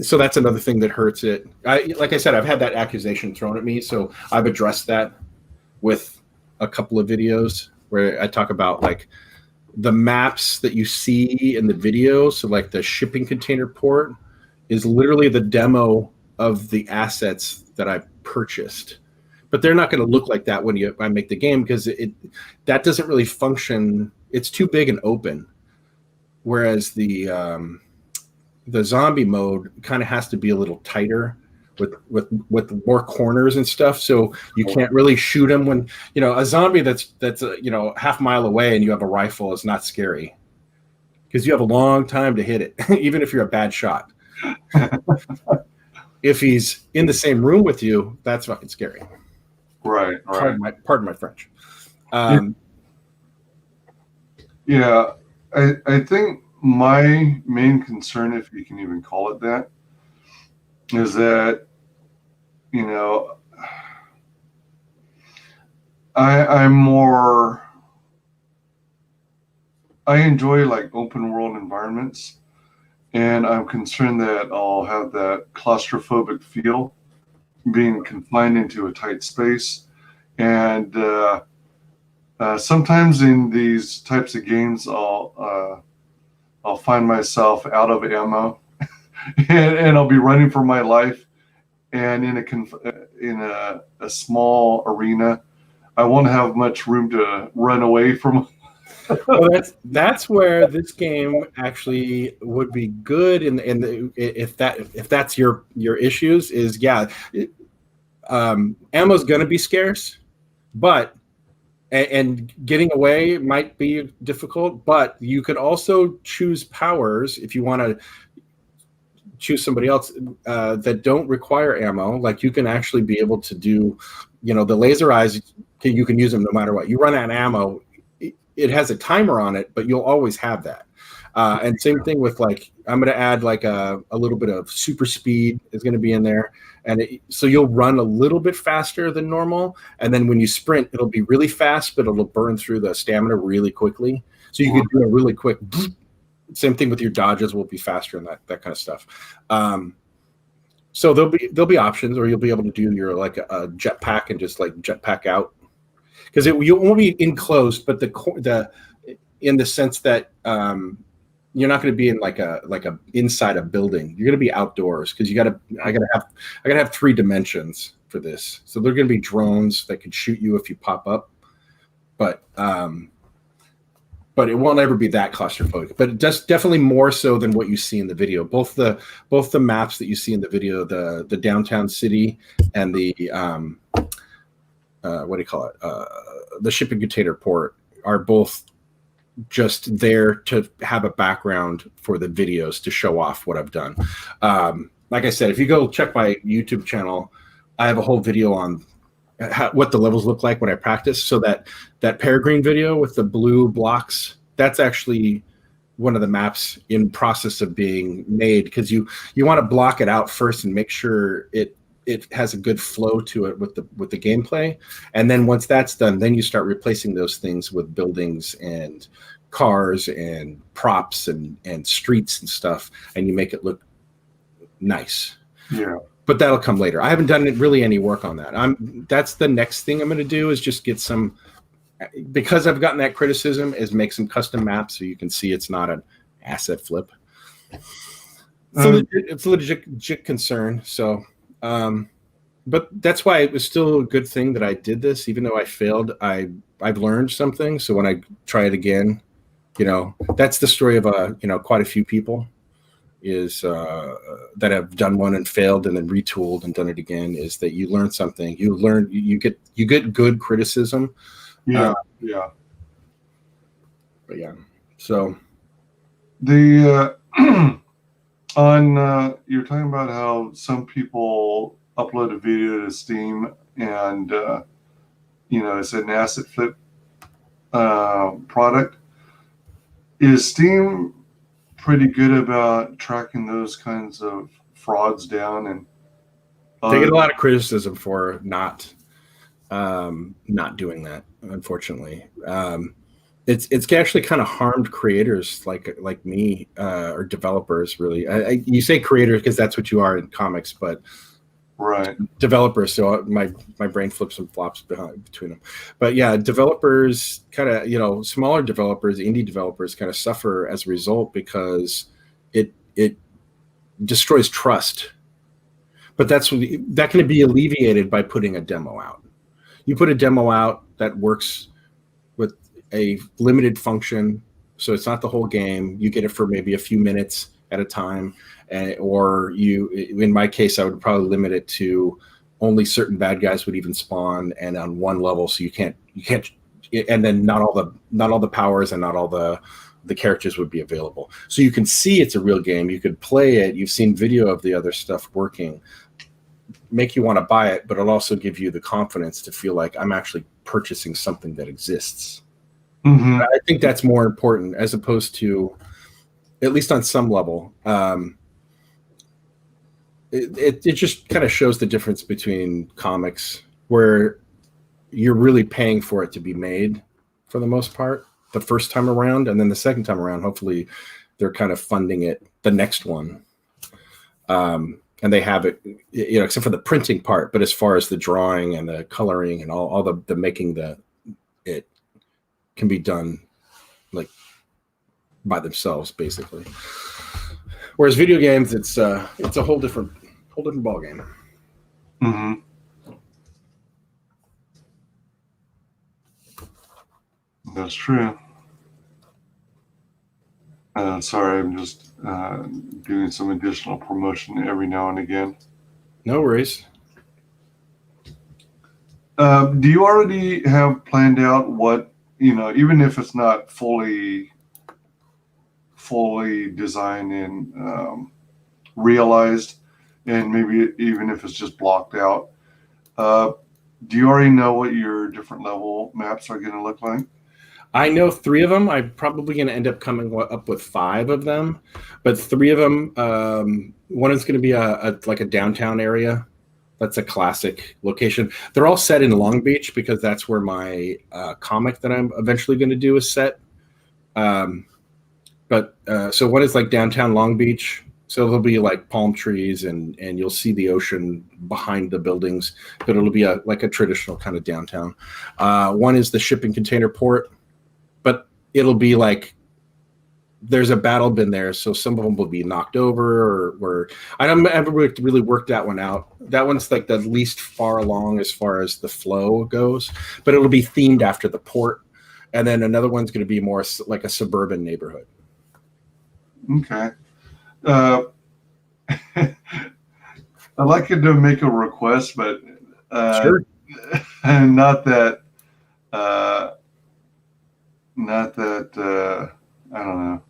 so that's another thing that hurts it. Like I said, I've had that accusation thrown at me, so I've addressed that with a couple of videos where I talk about, like, the maps that you see in the video. So like the shipping container port is literally the demo of the assets that I purchased, but they're not going to look like that when I make the game, because that doesn't really function. It's too big and open. Whereas the zombie mode kind of has to be a little tighter with more corners and stuff, so you can't really shoot them when a zombie that's half mile away and you have a rifle is not scary, because you have a long time to hit it, even if you're a bad shot. If he's in the same room with you, that's fucking scary. Right. Pardon my French. Yeah, I think my main concern, if you can even call it that, is that I enjoy like open world environments, and I'm concerned that I'll have that claustrophobic feel being confined into a tight space. And sometimes in these types of games, I'll find myself out of ammo, and I'll be running for my life. And in a small arena, I won't have much room to run away from. Well, that's where this game actually would be good. If that's your issues, is ammo's going to be scarce, but and getting away might be difficult. But you could also choose powers if you want to choose somebody else that don't require ammo. Like you can actually be able to do, the laser eyes. You can use them no matter what. You run out of ammo. It has a timer on it, but you'll always have that. And same thing with I'm going to add a little bit of super speed is going to be in there. And so you'll run a little bit faster than normal. And then when you sprint, it'll be really fast, but it'll burn through the stamina really quickly. So you can do a really quick, same thing with your dodges will be faster and that kind of stuff. So there'll be options, or you'll be able to do your a jetpack and just jetpack out. Because you won't be enclosed, but in the sense that you're not going to be in a inside a building. You're going to be outdoors, because I gotta have 3 dimensions for this. So they're going to be drones that can shoot you if you pop up, but it won't ever be that claustrophobic. But it does definitely more so than what you see in the video. Both the maps that you see in the video, the downtown city and the what do you call it? The shipping container port are both just there to have a background for the videos to show off what I've done. Like I said, if you go check my YouTube channel, I have a whole video on what the levels look like when I practice. So that peregrine video with the blue blocks, that's actually one of the maps in process of being made, because you want to block it out first and make sure it has a good flow to it with the gameplay. And then once that's done, then you start replacing those things with buildings and cars and props and streets and stuff, and you make it look nice. Yeah. But that'll come later. I haven't done really any work on that. That's the next thing I'm going to do, is just get some, because I've gotten that criticism, is make some custom maps so you can see it's not an asset flip. It's a legit concern. So, but that's why it was still a good thing that I did this, even though I failed. I've learned something. So when I try it again, that's the story of quite a few people is that have done one and failed and then retooled and done it again, is that you learn something. You get good criticism. Yeah. But yeah. So the you're talking about how some people upload a video to Steam and it's an asset flip product. Is Steam pretty good about tracking those kinds of frauds down? And they get a lot of criticism for not doing that, unfortunately. It's actually kind of harmed creators like me, or developers, really. You say creators because that's what you are in comics, but right, developers. So my brain flips and flops between them. But yeah, developers kind of, smaller developers, indie developers kind of suffer as a result, because it destroys trust. But that can be alleviated by putting a demo out. You put a demo out that works with a limited function, so it's not the whole game. You get it for maybe a few minutes at a time, or in my case, I would probably limit it to only certain bad guys would even spawn, and on one level, so you can't, and then not all the powers and not all the characters would be available. So you can see it's a real game. You could play it. You've seen video of the other stuff working. Make you want to buy it, but it'll also give you the confidence to feel like I'm actually purchasing something that exists. Mm-hmm. I think that's more important, as opposed to, at least on some level, it just kind of shows the difference between comics, where you're really paying for it to be made for the most part the first time around, and then the second time around, hopefully they're kind of funding it the next one. And they have it, except for the printing part, but as far as the drawing and the coloring and all the making, it can be done like by themselves, basically. Whereas video games, it's a whole different ball game. Mm-hmm. That's true. Sorry, I'm just doing some additional promotion every now and again. No worries. Do you already have planned out what, even if it's not fully designed and realized, and maybe even if it's just blocked out, do you already know what your different level maps are going to look like? I know 3 of them. I'm probably going to end up coming up with 5 of them, but 3 of them. One is going to be like a downtown area. That's a classic location. They're all set in Long Beach because that's where my comic that I'm eventually going to do is set. So one is like downtown Long Beach. So there'll be like palm trees and you'll see the ocean behind the buildings, but it'll be like a traditional kind of downtown. One is the shipping container port. But it'll be like there's a battle been there, so some of them will be knocked over, or I haven't really worked that one out. That one's like the least far along as far as the flow goes, but it'll be themed after the port. And then another one's going to be more like a suburban neighborhood. Okay. I'd like you to make a request, but Sure. And not that I don't know.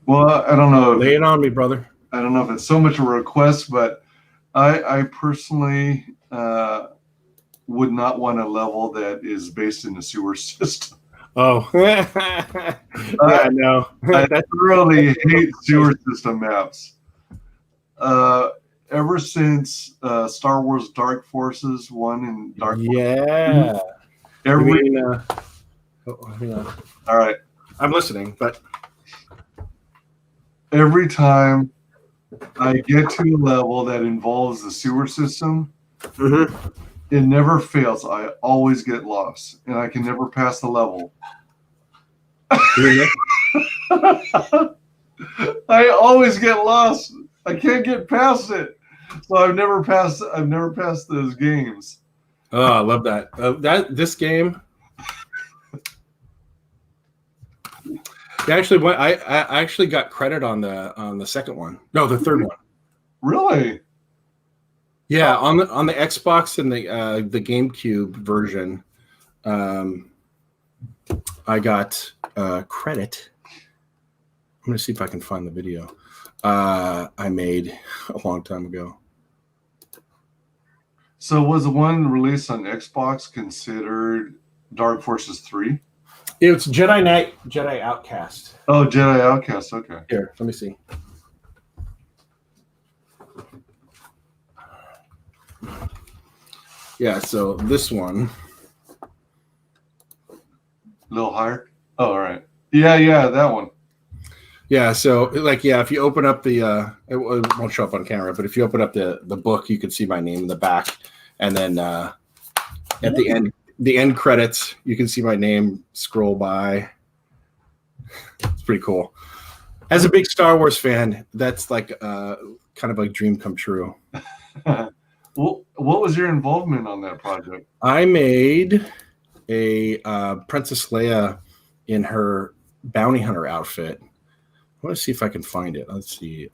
Well, I don't know. Lay it on me, brother. I don't know if it's so much a request, but I personally would not want a level that is based in the sewer system. Oh, yeah, no. I really hate sewer system maps. Ever since Star Wars Dark Forces 1 and Dark Yeah. Forces 2, Hang on. all right. I'm listening, but Every time I get to a level that involves the sewer system, it never fails. I always get lost, and I can never pass the level. I always get lost. I can't get past it, so I've never passed those games. Oh, I love that. This game. Actually, I actually got credit on the second one. No, the third one. Really? Yeah, on the Xbox and the GameCube version, I got credit. I'm gonna see if I can find the video I made a long time ago. So was the one released on Xbox considered Dark Forces 3? It's Jedi Knight, Jedi Outcast. Oh, Jedi Outcast. Okay. Here, let me see. Yeah, so this one. A little higher? Oh, all right. Yeah, that one. Yeah, so like, yeah, if you open up the, it won't show up on camera, but if you open up the book, you can see my name in the back, and then at the end credits, you can see my name scroll by. It's pretty cool. As a big Star Wars fan, that's like kind kind of a dream come true. Well, what was your involvement on that project? I made a Princess Leia in her bounty hunter outfit. I want to see if I can find it. Let's see.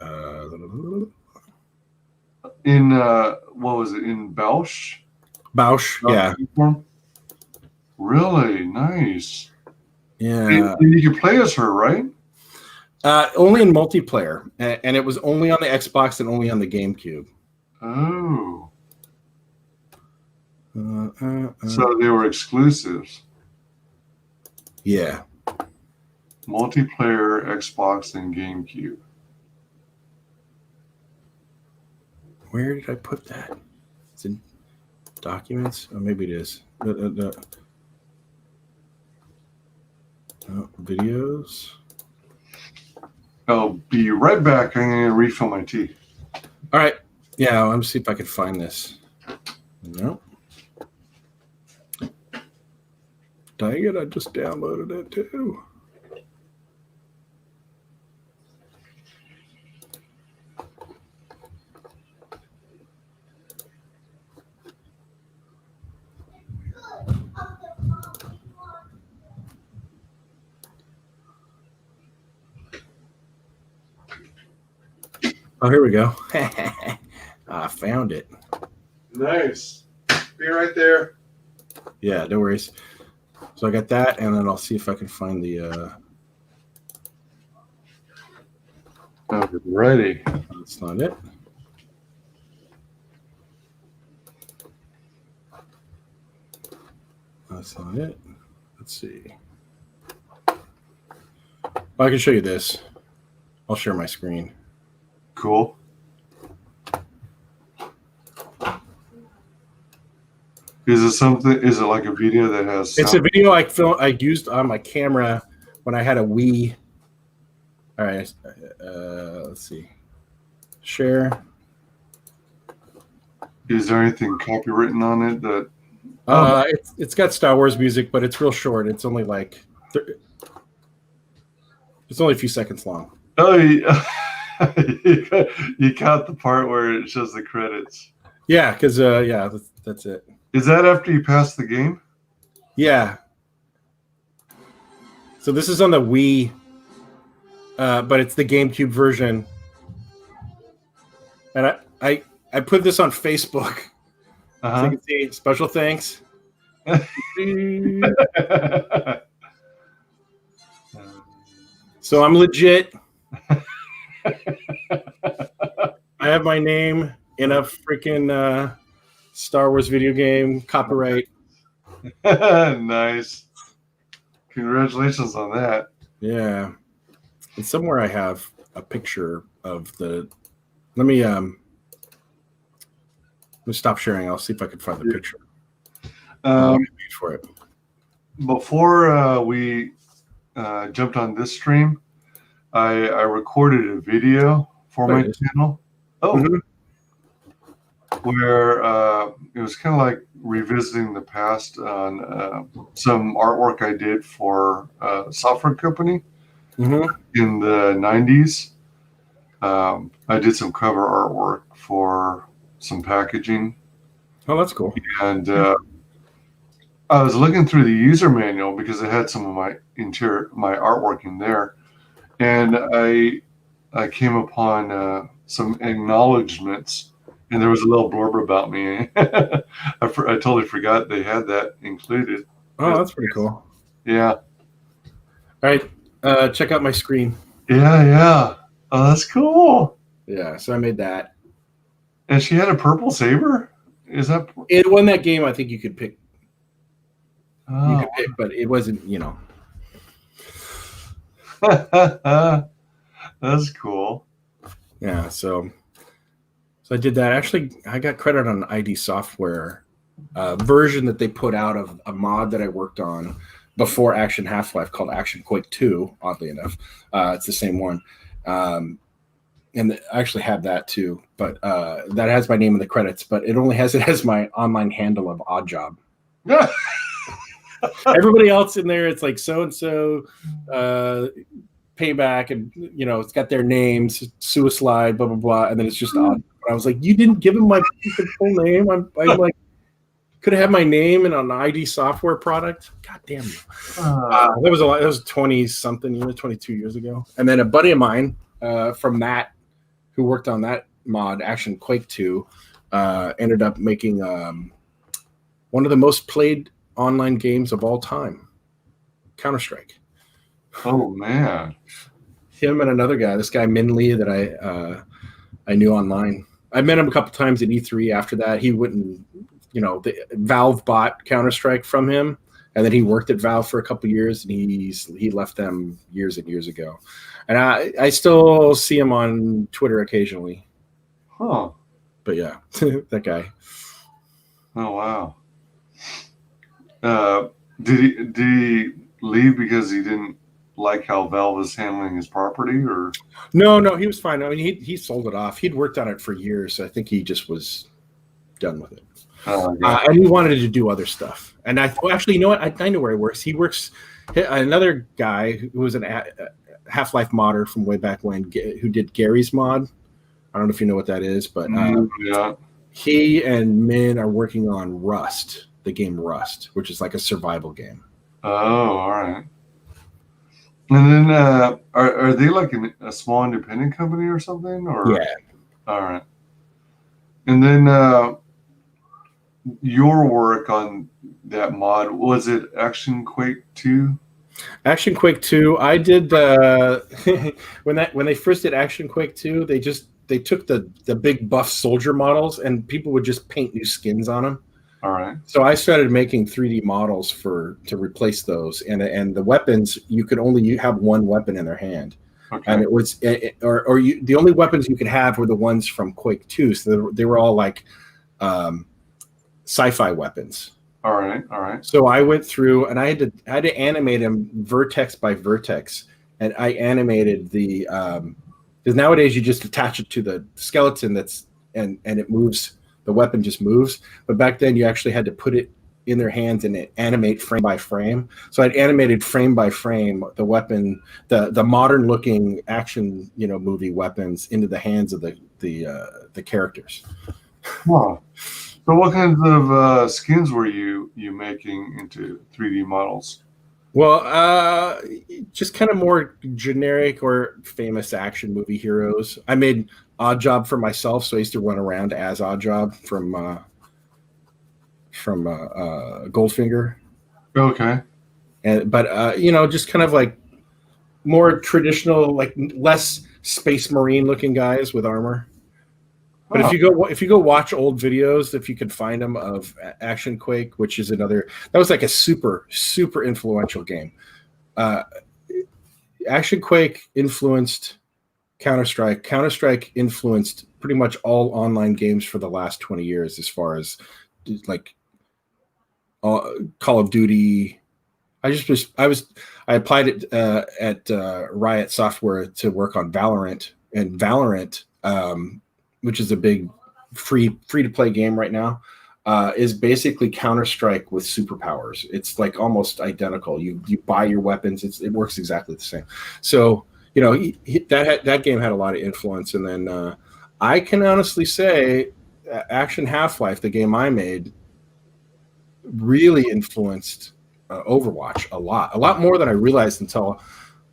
In what was it? In Bausch? Bausch, yeah. Uniform? Really nice. Yeah. And you could play as her, right? Only in multiplayer, and it was only on the Xbox and only on the GameCube. Oh. So they were exclusives. Yeah. Multiplayer, Xbox, and GameCube. Where did I put that? It's in documents. Oh, maybe it is. Videos. I'll be right back. I'm going to refill my tea. All right. Yeah, let me see if I can find this. No. Dang it, I just downloaded it too. Oh, here we go. I found it. Nice. Be right there. Yeah, no worries. So I got that, and then I'll see if I can find the. Ready. That's not it. That's not it. Let's see. Well, I can show you this. I'll share my screen. Cool. Is it something? Is it like a video that has? It's a video I used on my camera when I had a Wii. All right, let's see. Share. Is there anything copywritten on it that? It's got Star Wars music, but it's real short. It's only like it's only a few seconds long. Oh, yeah. You caught the part where it shows the credits. Yeah, because yeah, that's it. Is that after you pass the game? Yeah. So this is on the Wii, but it's the GameCube version. And I put this on Facebook. So you can see special thanks. So I'm legit. I have my name in a freaking Star Wars video game copyright. Nice. Congratulations on that. Yeah. And somewhere I have a picture of the. Let me stop sharing. I'll see if I can find the picture. For it. Before we jumped on this stream, I recorded a video for my channel. Oh. Mm-hmm. Where it was kind of like revisiting the past on some artwork I did for a software company in the 90s. I did some cover artwork for some packaging. Oh, that's cool. And I was looking through the user manual because it had some of my artwork in there. And I came upon some acknowledgments. And there was a little blurb about me. I totally forgot they had that included. Oh, that's pretty cool. Yeah. All right. Check out my screen. Yeah. Oh, that's cool. Yeah. So I made that. And she had a purple saber? Is that? It won that game. I think you could pick. Oh. You could pick, but it wasn't, you know. That's cool. Yeah. So I did that. Actually, I got credit on an ID Software version that they put out of a mod that I worked on before Action Half-Life called Action Quake 2, oddly enough. It's the same one. And I actually have that too. But that has my name in the credits, but it only has it as my online handle of Oddjob. Everybody else in there, it's like so-and-so Payback, and it's got their names, Suicide, blah blah blah, and then it's just odd. But I was like, you didn't give him my full name. I'm like, could have had my name in an ID software product. God damn you. That was a lot. That was 20-something, 22 years ago. And then a buddy of mine from that, who worked on that mod, Action Quake 2, ended up making one of the most played online games of all time, Counter-Strike. Oh man. Him and another guy, this guy Min-Lee that I knew online. I met him a couple times at E3 after that. He wouldn't, the Valve bought Counter-Strike from him, and then he worked at Valve for a couple years, and he left them years and years ago. And I still see him on Twitter occasionally. Huh. But yeah, that guy. Oh wow. Did he leave because he didn't like how Valve was handling his property, or? No, he was fine. I mean, he sold it off. He'd worked on it for years. So I think he just was done with it. And he wanted to do other stuff. And actually, you know what? I know where he works. He works. Another guy who was an Half-Life modder from way back when, who did Gary's mod. I don't know if you know what that is, but yeah. He and Min are working on Rust, the game Rust, which is like a survival game. Oh, all right. And then are they like a small independent company or something? Or yeah. All right. And then your work on that mod, was it Action Quake 2? Action Quake 2. I did when they first did Action Quake 2, they took the big buff soldier models and people would just paint new skins on them. All right. So I started making 3D models to replace those, and the weapons, you could only have one weapon in their hand, Okay. and it was the only weapons you could have were the ones from Quake 2. So they were all like sci-fi weapons. All right. So I went through and I had to animate them vertex by vertex, and I animated the because nowadays you just attach it to the skeleton and it moves. The weapon just moves, but back then you actually had to put it in their hands and animate frame by frame. So I'd animated frame by frame the weapon, the modern looking action movie weapons into the hands of the characters. Wow. So what kinds of skins were you making into 3D models? Well, just kind of more generic or famous action movie heroes. I made Odd Job for myself, so I used to run around as Odd Job from Goldfinger. Okay. But just kind of like more traditional, like less Space Marine looking guys with armor. But if you go watch old videos, if you could find them of Action Quake, which is that was like a super influential game. Action Quake influenced Counter-Strike. Counter-Strike influenced pretty much all online games for the last 20 years, as far as like Call of Duty. I applied it at Riot Software to work on Valorant, and Valorant, which is a big free to play game right now, is basically Counter-Strike with superpowers. It's like almost identical. You buy your weapons. It works exactly the same. So that game had a lot of influence. And then I can honestly say Action Half-Life, the game I made, really influenced Overwatch a lot more than I realized until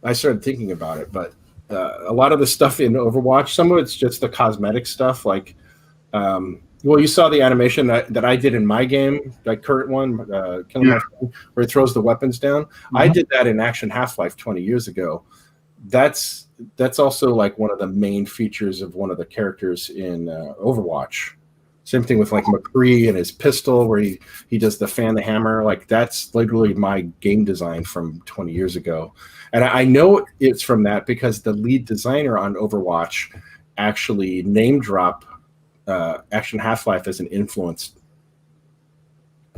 I started thinking about it. But a lot of the stuff in Overwatch, some of it's just the cosmetic stuff, like you saw the animation that I did in my game, that current one, Killing My Friend, where it throws the weapons down. Mm-hmm. I did that in Action Half-Life 20 years ago. That's also like one of the main features of one of the characters in Overwatch. Same thing with like McCree and his pistol, where he does the fan the hammer. Like that's literally my game design from 20 years ago. And I know it's from that because the lead designer on Overwatch actually name drop Action Half-Life as an influence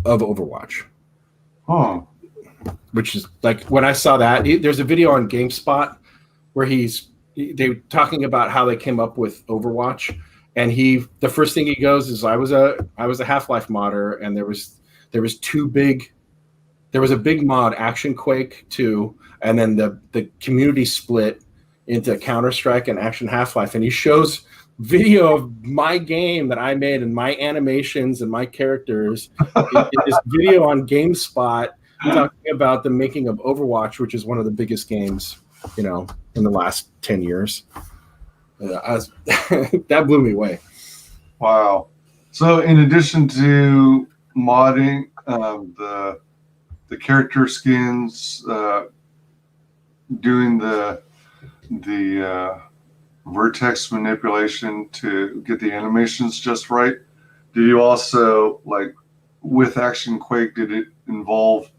of Overwatch. Oh. Which is like when I saw that, there's a video on GameSpot where they talking about how they came up with Overwatch, and the first thing he goes is I was a Half-Life modder, and there was two big there was a big mod, Action Quake 2, and then the community split into Counter-Strike and Action Half-Life, and he shows video of my game that I made and my animations and my characters in this video on GameSpot talking about the making of Overwatch, which is one of the biggest games, in the last 10 years. That blew me away. Wow. So in addition to modding the character skins, doing the vertex manipulation to get the animations just right, did you also, like with Action Quake, did it involve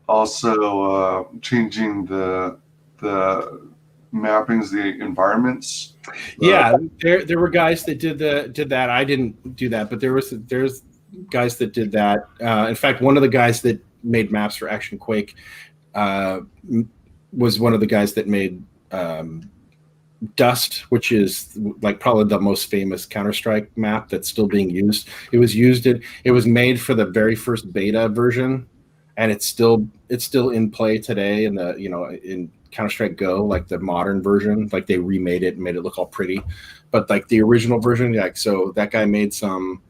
also changing the mappings, the environments? Yeah, there were guys that did that. I didn't do that, but there's guys that did that. In fact, one of the guys that made maps for Action Quake was one of the guys that made Dust, which is like probably the most famous Counter-Strike map that's still being used. It was made for the very first beta version, and it's still in play today in in Counter-Strike Go, like the modern version. Like they remade it and made it look all pretty, but like the original version, so that guy made some,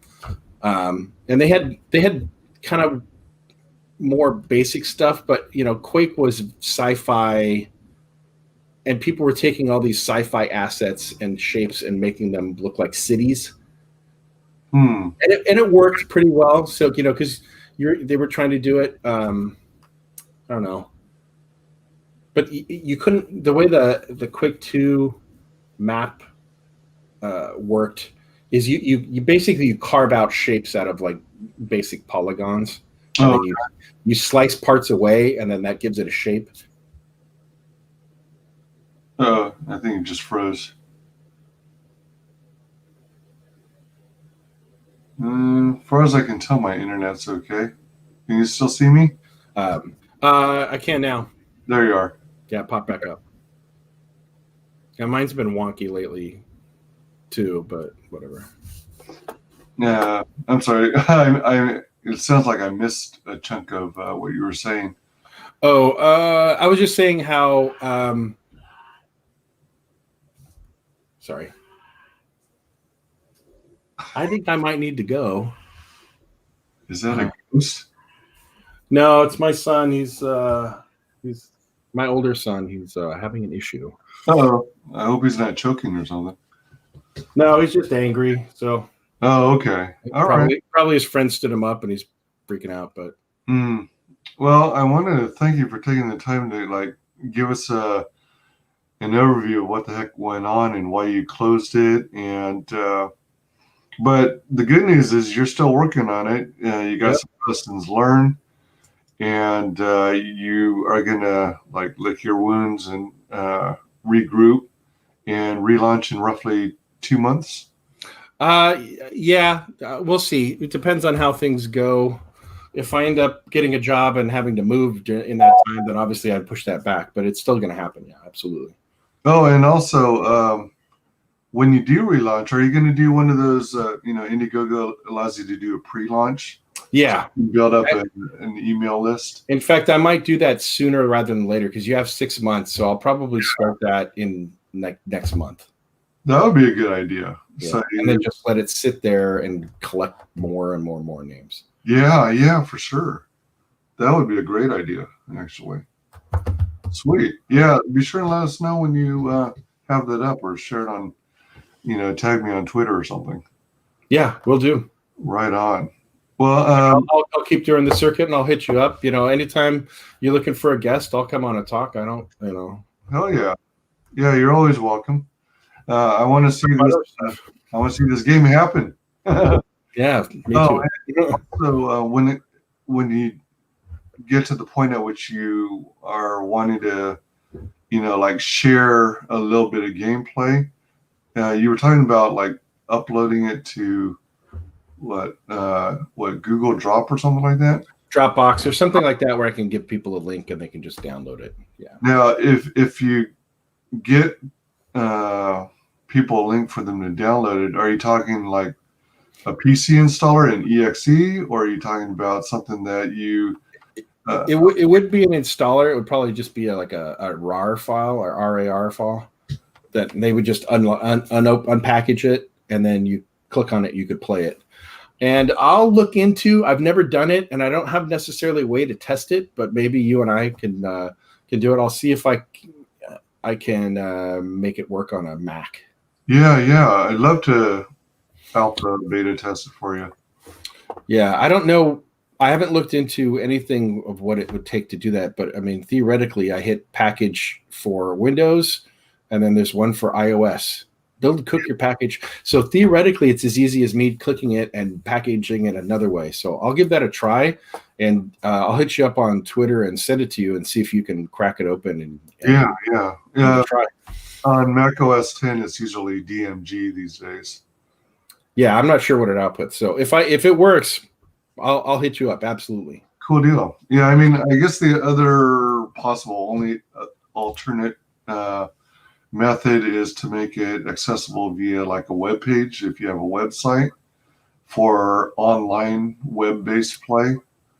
and they had kind of more basic stuff, but Quake was sci-fi. And people were taking all these sci-fi assets and shapes and making them look like cities. And it worked pretty well. So, because they were trying to do it. I don't know. But you couldn't, the way the Quake 2 map worked is you basically carve out shapes out of like basic polygons. And then you slice parts away, and then that gives it a shape. Oh, I think it just froze. As far as I can tell, my internet's okay. Can you still see me? I can now. There you are. Yeah, pop back up. Yeah, mine's been wonky lately, too, but whatever. Yeah, I'm sorry. It sounds like I missed a chunk of what you were saying. Oh, I was just saying how. Sorry. I think I might need to go. Is that a ghost? No, it's my son. He's my older son. He's having an issue. Oh, I hope he's not choking or something. No, he's just angry. So. Oh, okay. All right. Probably his friend stood him up and he's freaking out. But. Well, I want to thank you for taking the time to give us an overview of what the heck went on and why you closed it. And but the good news is you're still working on it. You got some lessons learned, and you are gonna lick your wounds and regroup and relaunch in roughly 2 months. We'll see. It depends on how things go. If I end up getting a job and having to move in that time, then obviously I'd push that back. But it's still going to happen. Yeah, absolutely. Oh, and also, when you do relaunch, are you going to do one of those? Indiegogo allows you to do a pre-launch. Yeah, so build up an email list. In fact, I might do that sooner rather than later because you have 6 months. So I'll probably start that in next month. That would be a good idea. Yeah. So, and then just let it sit there and collect more and more and more names. Yeah, for sure. That would be a great idea, actually. Sweet. Yeah, be sure and let us know when you have that up or share it on, tag me on Twitter or something. Yeah, we'll do. Right on. Well, I'll keep doing the circuit and I'll hit you up. Anytime you're looking for a guest, I'll come on and talk. I don't, Hell yeah. Yeah, you're always welcome. I want to see this. I want to see this game happen. Yeah, me too. So when you get to the point at which you are wanting to, share a little bit of gameplay, you were talking about uploading it to what Google Drop or something like that. Dropbox or something like that, where I can give people a link and they can just download it. Yeah. Now, if you get people a link for them to download it, are you talking like a PC installer, an EXE, or are you talking about something that you It would be an installer. It would probably just be like a RAR file or RAR file that they would just unpackage it, and then you click on it, you could play it. And I'll look into. I've never done it, and I don't have necessarily a way to test it. But maybe you and I can do it. I'll see if I can make it work on a Mac. Yeah. I'd love to alpha beta test it for you. Yeah, I don't know. I haven't looked into anything of what it would take to do that. But I mean, theoretically, I hit package for Windows, and then there's one for iOS. Build, cook your package. So theoretically, it's as easy as me clicking it and packaging it another way. So I'll give that a try, and I'll hit you up on Twitter and send it to you and see if you can crack it open. And yeah. Try. On Mac OS 10, it's usually DMG these days. Yeah, I'm not sure what it outputs. So if it works, I'll hit you up. Absolutely. Cool deal. Yeah, I mean, I guess the other possible only alternate method is to make it accessible via like a web page if you have a website for online web-based play.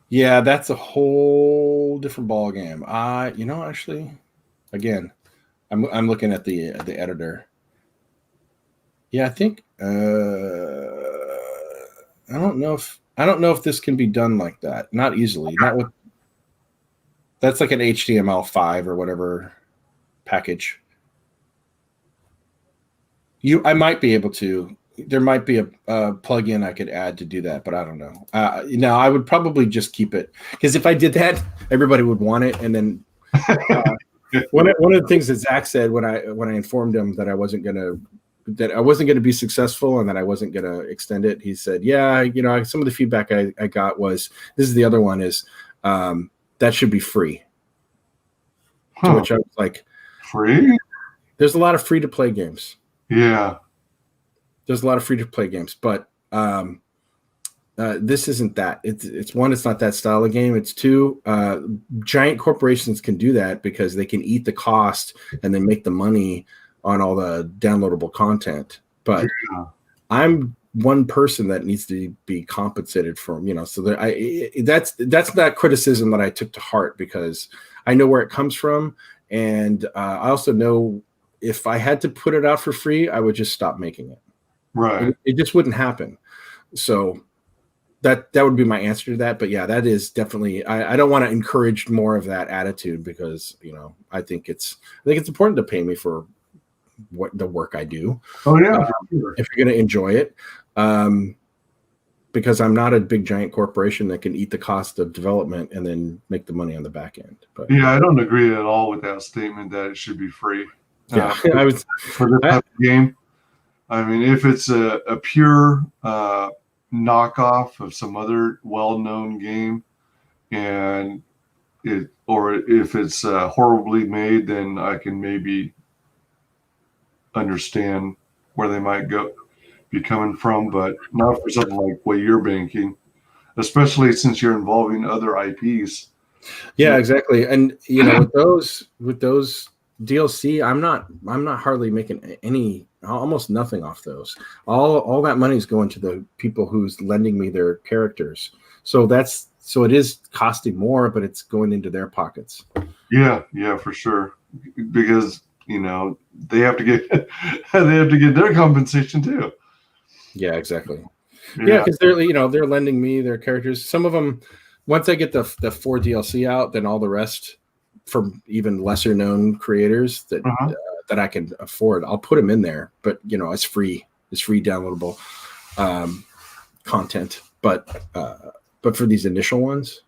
Yeah, that's a whole different ball game. Actually, again, I'm looking at the editor. Yeah, I think I don't know if this can be done like that. Not easily. Not with. That's like an HTML5 or whatever package. I might be able to. There might be a plugin I could add to do that, but I don't know. I would probably just keep it, because if I did that, everybody would want it. And then one of the things that Zach said when I informed him that I wasn't gonna be successful and that I wasn't gonna extend it, he said, "Yeah, some of the feedback I got was, this is the other one, is that should be free." To which I was like, "Free? There's a lot of free to play games." Yeah. There's a lot of free to play games, but this isn't that. It's one, it's not that style of game. It's two, giant corporations can do that because they can eat the cost and then make the money on all the downloadable content. But I'm one person that needs to be compensated for, so that's that criticism that I took to heart, because I know where it comes from. And I also know if I had to put it out for free, I would just stop making it. Right. It just wouldn't happen. So that would be my answer to that. But yeah, that is definitely, I don't want to encourage more of that attitude, because, I think it's important to pay me for what the work I do. Oh yeah. If you're going to enjoy it. Because I'm not a big giant corporation that can eat the cost of development and then make the money on the back end. But yeah, I don't agree at all with that statement that it should be free. Yeah, for this type of game. I mean, if it's a pure knockoff of some other well-known game, or if it's horribly made, then I can maybe understand where they might be coming from, but not for something like what you're banking, especially since you're involving other IPs. Yeah, exactly. And with those DLC, I'm not hardly making almost nothing off those. All that money is going to the people who's lending me their characters. So it is costing more, but it's going into their pockets. Yeah, for sure. Because they have to get their compensation too. Yeah, exactly. Yeah, because they're lending me their characters. Some of them, once I get the 4 DLC out, then all the rest from even lesser known creators that I can afford, I'll put them in there. But it's free downloadable content. But for these initial ones,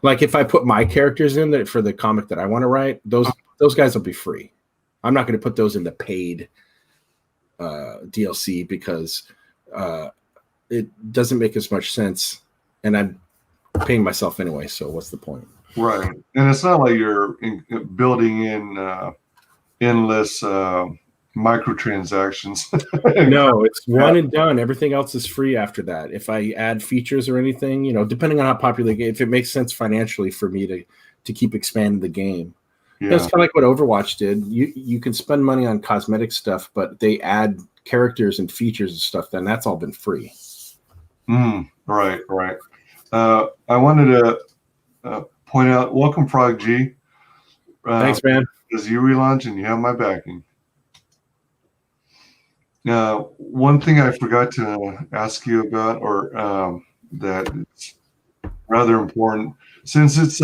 like if I put my characters in there for the comic that I want to write, those guys will be free. I'm not going to put those in the paid DLC because it doesn't make as much sense, and I'm paying myself anyway. So what's the point? Right, and it's not like you're building in endless microtransactions. No, it's one and done. Everything else is free after that. If I add features or anything, depending on how popular the game, if it makes sense financially for me to keep expanding the game. Yeah. That's kind of like what Overwatch did. You can spend money on cosmetic stuff, but they add characters and features and stuff, then that's all been free. Right. I wanted to point out, welcome, Frog G. Thanks, man. As you relaunch, and you have my backing. Now, one thing I forgot to ask you about, or that it's rather important, since it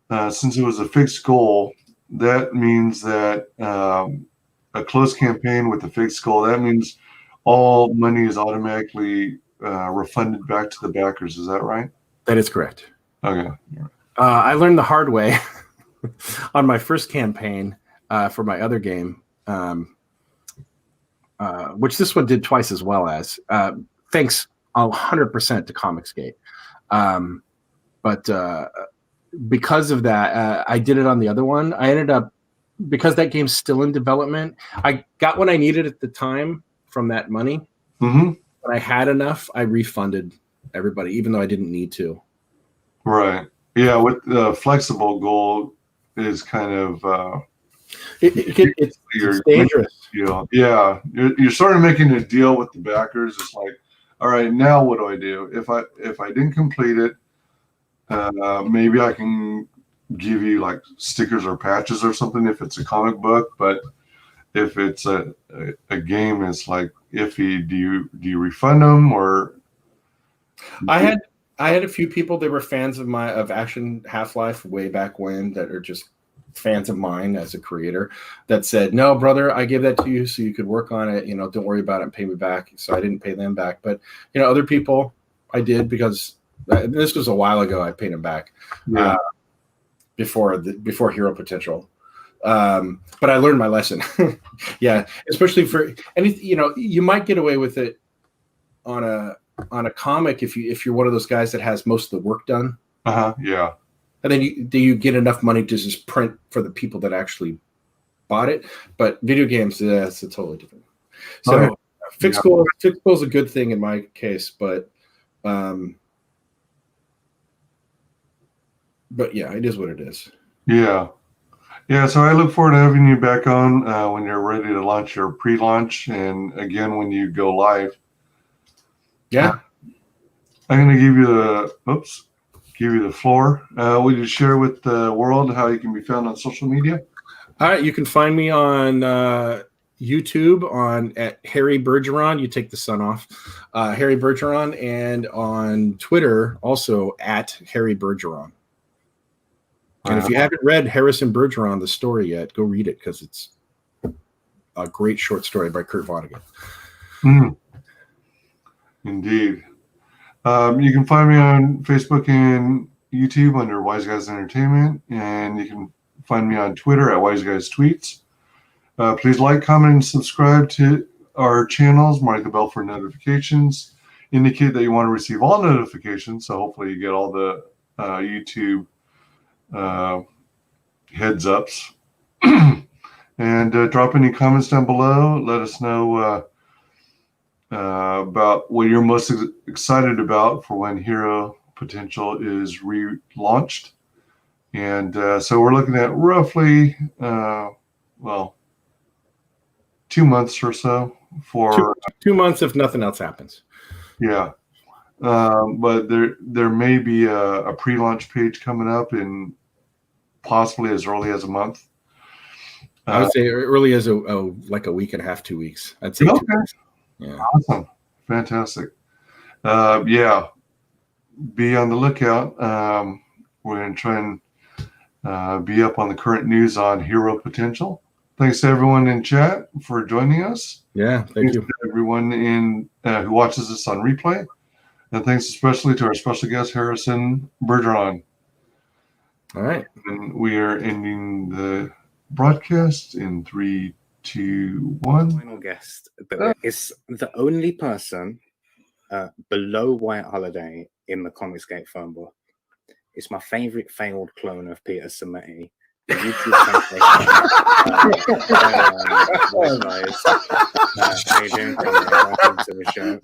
was a fixed goal, that means that a closed campaign with a fixed goal, that means all money is automatically refunded back to the backers. Is that right? That is correct. Okay. I learned the hard way on my first campaign for my other game, which this one did twice as well as. Thanks 100% to ComicsGate. But because of that, I did it on the other one. I ended up, because that game's still in development, I got what I needed at the time from that money. Mm-hmm. When I had enough, I refunded everybody, even though I didn't need to. Right. Yeah, with the flexible goal is kind of It's dangerous. Yeah, you're sort of making a deal with the backers. It's like, all right, now what do I do? If I didn't complete it, maybe I can give you like stickers or patches or something if it's a comic book. But if it's a game, it's like iffy. Do you refund them or? I had a few people that were fans of Action Half-Life way back when, that are just fans of mine as a creator, that said, no, brother, I gave that to you so you could work on it. Don't worry about it and pay me back. So I didn't pay them back. But, other people I did, because this was a while ago. I paid them back before Hero Potential. But I learned my lesson. Yeah, especially for anything, you might get away with it on a comic if you're one of those guys that has most of the work done. Yeah. And then you get enough money to just print for the people that actually bought it. But video games, it's a totally different. So fixed goal is a good thing in my case, but yeah, it is what it is. Yeah. Yeah, so I look forward to having you back on when you're ready to launch your pre-launch, and again when you go live. Yeah. I'm going to give you the floor. Would you share with the world how you can be found on social media? All right, you can find me on YouTube at Harry Bergeron. You take the sun off. Harry Bergeron, and on Twitter also at Harry Bergeron. And if you haven't read Harrison Bergeron, the story yet, go read it, because it's a great short story by Kurt Vonnegut. Indeed. You can find me on Facebook and YouTube under WyzGyz Entertainment, and you can find me on Twitter at WyzGyz Tweets. Please like, comment, and subscribe to our channels. Mark the bell for notifications. Indicate that you want to receive all notifications, so hopefully you get all the YouTube heads ups. And drop any comments down below. Let us know about what you're most excited about for when Hero Potential is relaunched. And so we're looking at roughly 2 months or so for 2 months if nothing else happens. Yeah. But there may be a pre-launch page coming up in possibly as early as a month. I would say early as like a week and a half, 2 weeks. I'd say 2 weeks. Yeah. Awesome. Fantastic. Yeah. Be on the lookout. We're going to try and be up on the current news on Hero Potential. Thanks to everyone in chat for joining us. Yeah, thank you. To everyone who watches this on replay. And thanks especially to our special guest, Harrison Bergeron. All right. And we are ending the broadcast in 3, 2, 1. Final guest is the only person below White Holiday in the ComicsGate phone book. It's my favorite failed clone of Peter Sammetti. The YouTube sensation. WyzGyz. How you doing? Welcome to the show.